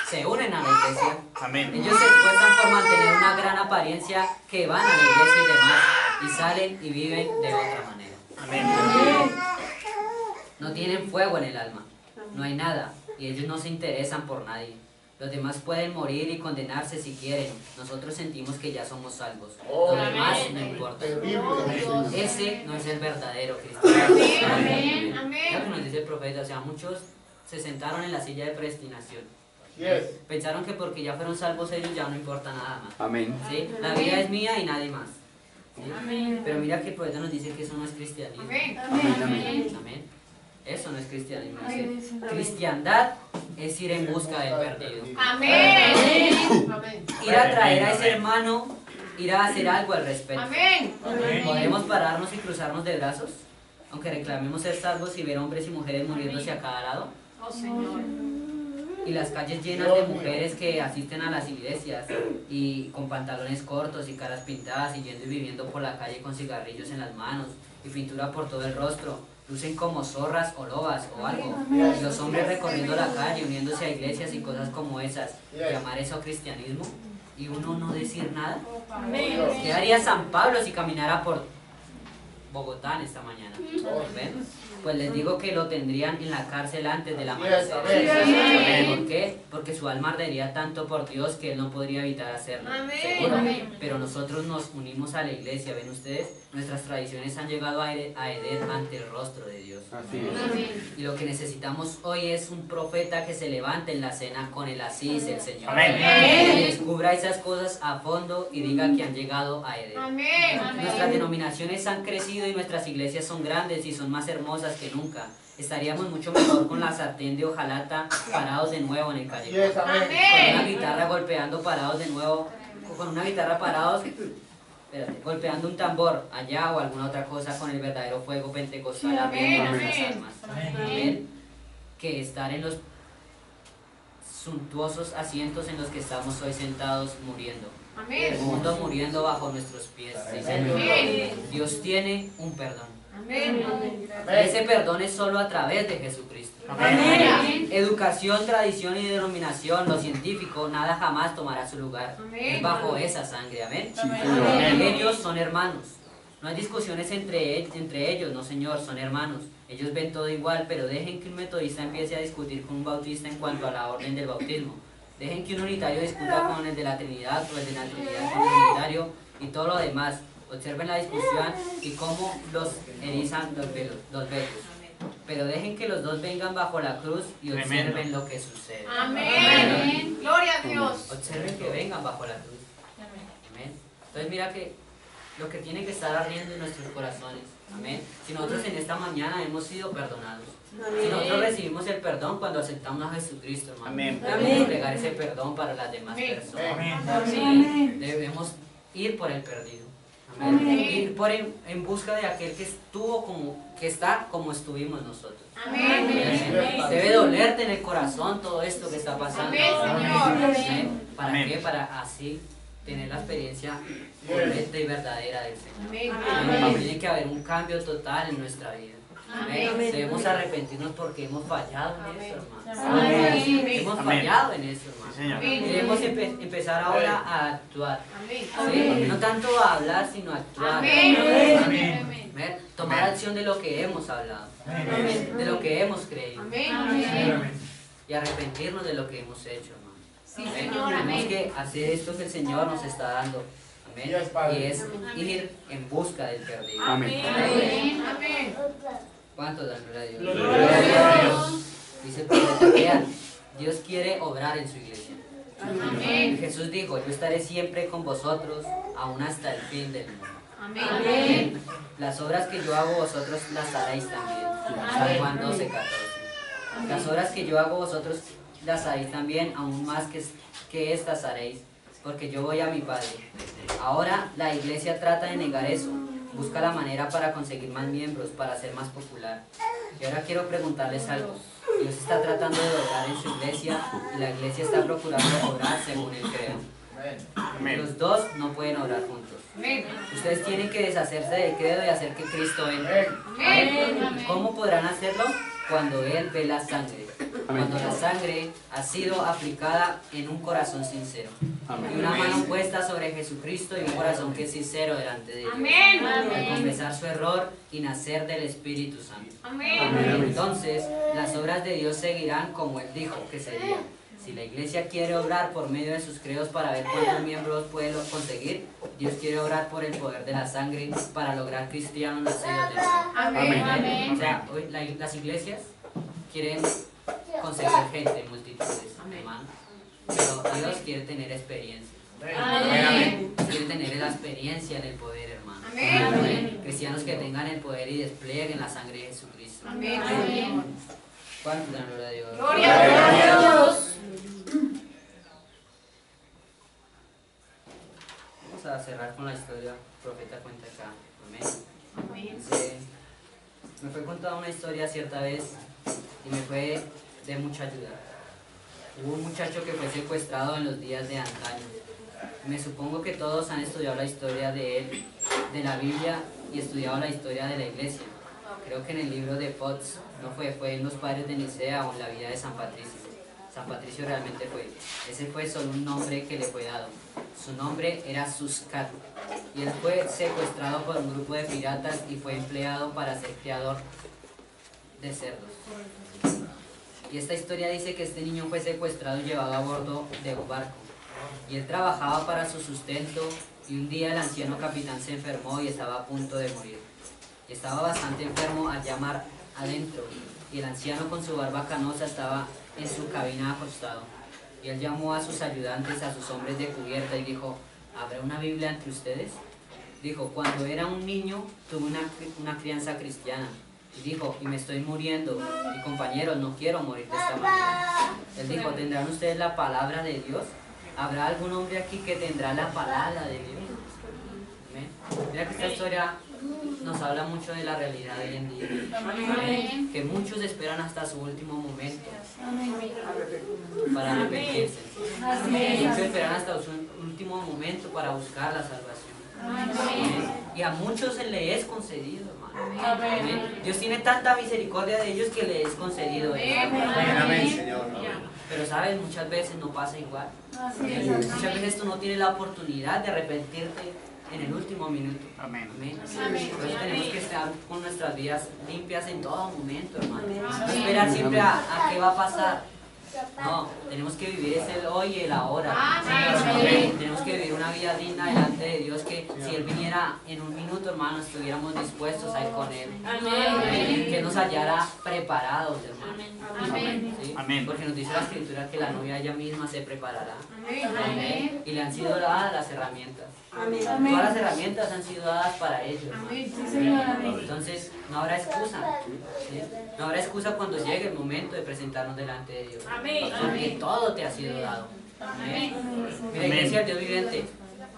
se unen a la iglesia. Amén. Ellos se esfuerzan por mantener una gran apariencia que van a la iglesia y demás y salen y viven de otra manera. Amén. No tienen fuego en el alma, no hay nada y ellos no se interesan por nadie. Los demás pueden morir y condenarse si quieren. Nosotros sentimos que ya somos salvos. Lo demás no importa. Ese no es el verdadero cristiano. Lo que nos dice el profeta, o sea, muchos se sentaron en la silla de predestinación. Pensaron que porque ya fueron salvos ellos ya no importa nada más. Amén. ¿Sí? La vida es mía y nadie más. ¿Sí? Pero mira que el profeta nos dice que eso no es cristianismo. Amén. Eso no es cristianismo. Dice, cristiandad es ir en busca del perdido. Ir a traer a ese hermano, ir a hacer algo al respecto. ¿Podemos pararnos y cruzarnos de brazos? Aunque reclamemos ser salvos y ver hombres y mujeres muriéndose a cada lado. Y las calles llenas de mujeres que asisten a las iglesias y con pantalones cortos y caras pintadas y yendo y viviendo por la calle con cigarrillos en las manos y pintura por todo el rostro. Lucen como zorras o lobas o algo. Y los hombres recorriendo la calle, uniéndose a iglesias y cosas como esas. ¿Llamar eso cristianismo? Y uno no decir nada. ¿Qué haría San Pablo si caminara por Bogotá en esta mañana? ¿Ven? Pues les digo que lo tendrían en la cárcel antes de la amanecer. ¿Por qué? Porque su alma ardería tanto por Dios que él no podría evitar hacerlo. Seguro. Pero nosotros nos unimos a la iglesia, ¿ven ustedes? Nuestras tradiciones han llegado a heder ante el rostro de Dios. Así es. Y lo que necesitamos hoy es un profeta que se levante en la cena con el así dice el Señor. Amén. Que descubra esas cosas a fondo y diga que han llegado a heder. Nuestras denominaciones han crecido y nuestras iglesias son grandes y son más hermosas que nunca. Estaríamos mucho mejor con la sartén de hojalata parados de nuevo en el callejón. Con una guitarra golpeando parados de nuevo. Con una guitarra parados, golpeando un tambor allá o alguna otra cosa con el verdadero fuego pentecostal ardiendo en nuestras almas. Amén. Que estar en los suntuosos asientos en los que estamos hoy sentados muriendo. El mundo muriendo bajo nuestros pies. Sí, Señor. Dios tiene un perdón. Ese perdón es solo a través de Jesucristo. Educación, tradición y denominación, lo científico, nada jamás tomará su lugar. Es bajo esa sangre. Amén. Ellos son hermanos. No hay discusiones entre ellos, no señor, son hermanos. Ellos ven todo igual, pero dejen que un metodista empiece a discutir con un bautista en cuanto a la orden del bautismo. Dejen que un unitario discuta con el de la Trinidad o el de la Trinidad con el unitario y todo lo demás. Observen la discusión y cómo los erizan los velos. Pero dejen que los dos vengan bajo la cruz y observen lo que sucede. Amén. Gloria a Dios. Observen que vengan bajo la cruz. Amén. Entonces mira que lo que tiene que estar ardiendo en nuestros corazones. Amén. Si nosotros en esta mañana hemos sido perdonados. Si nosotros recibimos el perdón cuando aceptamos a Jesucristo, hermano. Amén. Debemos entregar ese perdón para las demás personas. Amén. Sí, debemos ir por el perdido. Amén. Ir en busca de aquel que está como estuvimos nosotros. Debe dolerte en el corazón todo esto que está pasando. Amén. ¿Para qué? Para así tener la experiencia correcta y verdadera del Señor. Tiene que haber un cambio total en nuestra vida. Amén. Debemos arrepentirnos porque hemos fallado en eso, hermano. Amén. Hemos Amén. fallado en eso, hermano. Sí, Señor. Y debemos empezar ahora a actuar. Amén. ¿Sí? No tanto a hablar, sino a actuar. Amén. Amén. ¿Ver? Tomar acción de lo que hemos hablado, de lo que hemos creído. Amén. Y arrepentirnos de lo que hemos hecho, hermano. Sí, Amén. Señor. Tenemos Amén. que hacer esto que el Señor nos está dando. Amén. Y es ir en busca del perdido. Amén. Amén. ¿Cuántos dan gloria a Dios? Gloria a Dios. Dice el profeta, vean, Dios quiere obrar en su iglesia. Y Amén. Jesús dijo, yo estaré siempre con vosotros, aún hasta el fin del mundo. Amén. Las obras que yo hago vosotros las haréis también. San Juan 12, 14. Las obras que yo hago vosotros las haréis también, aún más que estas haréis, porque yo voy a mi Padre. Ahora la iglesia trata de negar eso. Busca la manera para conseguir más miembros, para ser más popular. Y ahora quiero preguntarles algo. Dios está tratando de obrar en su iglesia y la iglesia está procurando obrar según Él crea. Amén. Los dos no pueden obrar juntos. Amén. Ustedes tienen que deshacerse del credo y hacer que Cristo entre. Amén. ¿Cómo podrán hacerlo? Cuando Él ve la sangre. Cuando la sangre ha sido aplicada en un corazón sincero. Y una mano puesta sobre Jesucristo y un corazón que es sincero delante de Dios. Amén. Al confesar su error y nacer del Espíritu Santo. Amén. Entonces, las obras de Dios seguirán como Él dijo que serían. Si la iglesia quiere obrar por medio de sus credos para ver cuántos miembros puede conseguir, Dios quiere obrar por el poder de la sangre para lograr cristianos nacidos de nuevo. Amén. O sea, hoy las iglesias quieren conseguir gente en multitudes, hermano. Pero Dios quiere tener experiencia. Amén. Quiere tener la experiencia en el poder, hermano. Amén. Cristianos que tengan el poder y desplieguen la sangre de Jesucristo. Amén. ¿Cuánto dan gloria a Dios? Gloria a Dios. Vamos a cerrar con la historia que el profeta cuenta acá. Amén. Amén. Dice, me fue contada una historia cierta vez y me fue de mucha ayuda. Hubo un muchacho que fue secuestrado en los días de antaño. Me supongo que todos han estudiado la historia de él, de la Biblia, y estudiado la historia de la iglesia. Creo que en el libro de Potts, no fue en los padres de Nicea o en la vida de San Patricio. San Patricio realmente fue. Ese fue solo un nombre que le fue dado. Su nombre era Suscat. Y él fue secuestrado por un grupo de piratas y fue empleado para ser criador de cerdos. Y esta historia dice que este niño fue secuestrado y llevado a bordo de un barco. Y él trabajaba para su sustento y un día el anciano capitán se enfermó y estaba a punto de morir. Y estaba bastante enfermo al llamar adentro. Y el anciano con su barba canosa estaba en su cabina acostado. Y él llamó a sus ayudantes, a sus hombres de cubierta y dijo, ¿habrá una Biblia entre ustedes? Dijo, cuando era un niño tuve una crianza cristiana. Y dijo, y me estoy muriendo. Y compañeros, no quiero morir de esta manera. Él dijo, ¿tendrán ustedes la palabra de Dios? ¿Habrá algún hombre aquí que tendrá la palabra de Dios? ¿Amén? Mira que esta historia nos habla mucho de la realidad de hoy en día. Amén. Que muchos esperan hasta su último momento para arrepentirse. Muchos esperan hasta su último momento para buscar la salvación. Amén. Y a muchos se le es concedido, hermano. Amén. Dios tiene tanta misericordia de ellos que le es concedido esto. Amén, Señor. Pero sabes, muchas veces no pasa igual. Muchas veces tú no tienes la oportunidad de arrepentirte en el último minuto. Amén. Amén. Por eso tenemos que estar con nuestras vidas limpias en todo momento, hermano. No esperar siempre a qué va a pasar. No, tenemos que vivir es el hoy y el ahora. Amén. Tenemos que vivir una vida digna delante de Dios, que si Él viniera en un minuto, hermano, estuviéramos dispuestos a ir con Él. Amén. Que nos hallara preparados, hermano. Amén. ¿Sí? Amén. Porque nos dice la Escritura que la novia ella misma se preparará. Amén. Y le han sido dadas las herramientas. Todas las herramientas han sido dadas para ellos, hermano. Amén. Sí, Señor. Amén. Entonces, no habrá excusa. ¿Sí? No habrá excusa cuando llegue el momento de presentarnos delante de Dios. Amén. Porque todo te ha sido dado. Amén. Mira, iglesia del Dios viviente,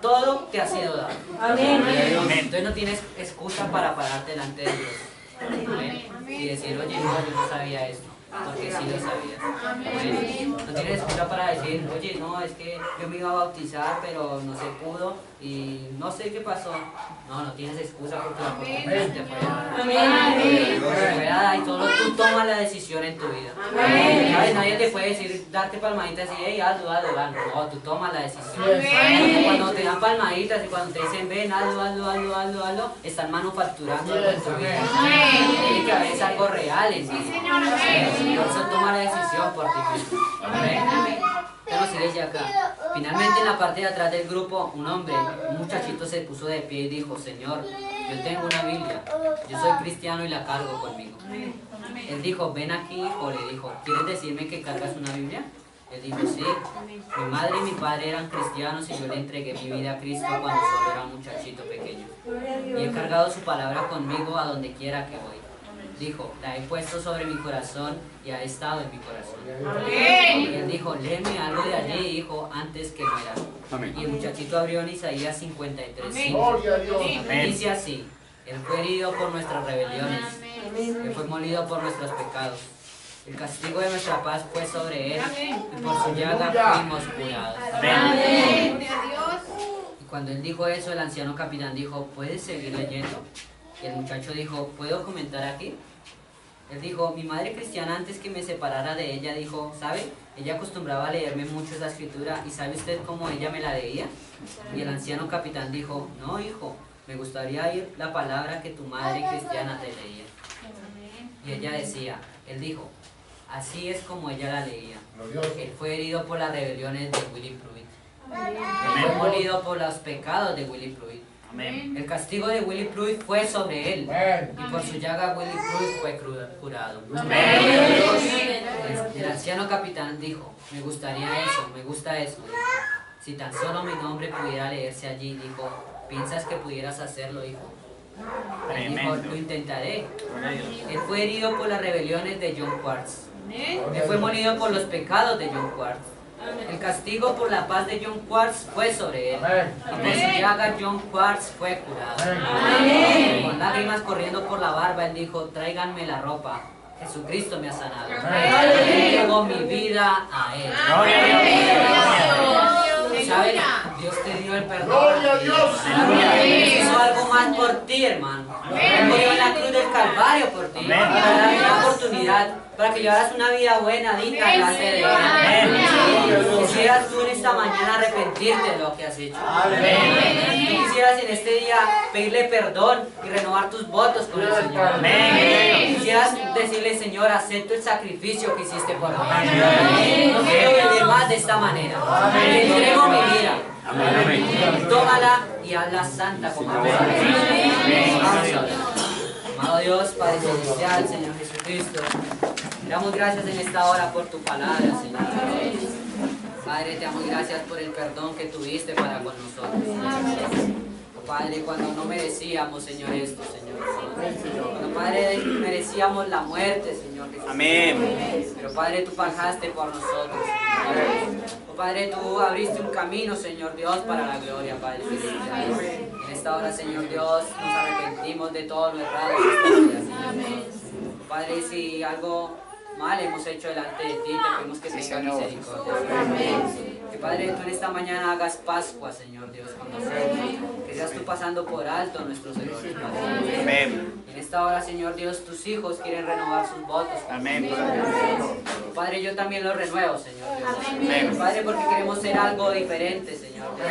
todo te ha sido dado. Amén. Entonces no tienes excusa para pararte delante de Dios. Amén. Y decir, oye, no, yo no sabía esto. porque sí lo sabías. Amén. No tienes excusa para decir, oye, no, es que yo me iba a bautizar, pero no se pudo y no sé qué pasó. No, no tienes excusa porque la oportunidad te fue dada. Amén. Te fue dada y solo tú tomas la decisión en tu vida. ¿Sabes? Nadie te puede decir, darte palmaditas y, hey, hazlo. No, tú tomas la decisión. Cuando te dan palmaditas y cuando te dicen, ven, hazlo, están manufacturando algo en tu vida. Tiene que haber algo real en ti. Por eso toma la decisión por ti mismo. Amén. Tenemos iglesia acá. Finalmente en la parte de atrás del grupo, un muchachito se puso de pie y dijo, Señor, yo tengo una Biblia, yo soy cristiano y la cargo conmigo. Él dijo, ven aquí, hijo, le dijo, ¿quieres decirme que cargas una Biblia? Él dijo, sí, mi madre y mi padre eran cristianos y yo le entregué mi vida a Cristo cuando solo era un muchachito pequeño. Y he cargado su palabra conmigo a donde quiera que voy. Dijo, la he puesto sobre mi corazón y ha estado en mi corazón. Y él dijo, léeme algo de allí, hijo, antes que muera. Y el muchachito abrió en Isaías 53:5. Dice así, Él fue herido por nuestras rebeliones, Él fue molido por nuestros pecados. El castigo de nuestra paz fue sobre Él y por su llaga fuimos curados. Y cuando Él dijo eso, el anciano capitán dijo, ¿puedes seguir leyendo? Y el muchacho dijo, ¿puedo comentar aquí? Él dijo, mi madre cristiana antes que me separara de ella dijo, ¿sabe? Ella acostumbraba a leerme mucho esa escritura y ¿sabe usted cómo ella me la leía? Y el anciano capitán dijo, no hijo, me gustaría oír la palabra que tu madre cristiana te leía. Y ella decía, él dijo, así es como ella la leía. Él fue herido por las rebeliones de Willy Pruitt. Él fue molido por los pecados de Willy Pruitt. El castigo de Willy Pruitt fue sobre él y por su llaga Willy Pruitt fue curado. El anciano capitán dijo, me gusta eso. Si tan solo mi nombre pudiera leerse allí, dijo, ¿piensas que pudieras hacerlo, hijo? Él dijo, lo intentaré. Él fue herido por las rebeliones de John Quartz. Él fue molido por los pecados de John Quartz. El castigo por la paz de John Quartz fue sobre él. Y por su llaga John Quartz fue curado. Con lágrimas corriendo por la barba, él dijo, tráiganme la ropa. Jesucristo me ha sanado. Yo llevo mi vida a él. ¿Sabes? Dios te dio el perdón. Hizo algo más por ti, hermano. Él murió en la cruz del Calvario por ti. Para darte una oportunidad para que llevaras una vida buena, digna delante de Él. Quisieras tú en esta mañana arrepentirte de lo que has hecho. Tú quisieras en este día pedirle perdón y renovar tus votos con el Señor. Quisieras decirle, Señor, acepto el sacrificio que hiciste por mí. No quiero vivir más de esta manera. Te entrego mi vida. Tómala y hazla santa como tú sabes. Amado Dios, Padre Celestial, Señor Jesucristo, te damos gracias en esta hora por tu palabra, Señor. Padre, te damos gracias por el perdón que tuviste para con nosotros. Padre, cuando no merecíamos, Señor, esto, Señor. Cuando, Padre, merecíamos la muerte, Señor Jesús. Amén. Pero, Padre, tú pagaste por nosotros, Señor. Padre, tú abriste un camino, Señor Dios, para la gloria, Padre Celestial. En esta hora, Señor Dios, nos arrepentimos de todo lo errado en esta vida, Señor. Padre, si algo mal hemos hecho delante de ti, te pedimos que tengas misericordia. Que Padre, tú en esta mañana hagas Pascua, Señor Dios, con nosotros. Que seas tú pasando por alto nuestros errores, Padre. Amén. En esta hora, Señor Dios, tus hijos quieren renovar sus votos. Amén. Padre, yo también los renuevo, Señor Dios. Amén. Padre, porque queremos ser algo diferente, Señor Dios.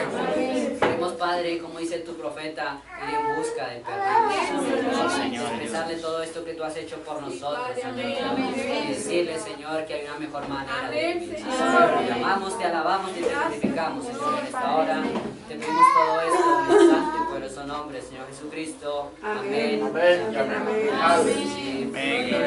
Queremos, Padre, como dice tu profeta, ir en busca del perdido. Señor. Expresarle todo esto que tú has hecho por nosotros, Señor. Y decirle, Señor, que hay una mejor manera de vivir. Te amamos, te alabamos y te glorificamos, Señor, en esta hora. Te pedimos todo esto en el santo y poderoso nombre, Señor Jesucristo. Amén. Amén. Sí. Amén.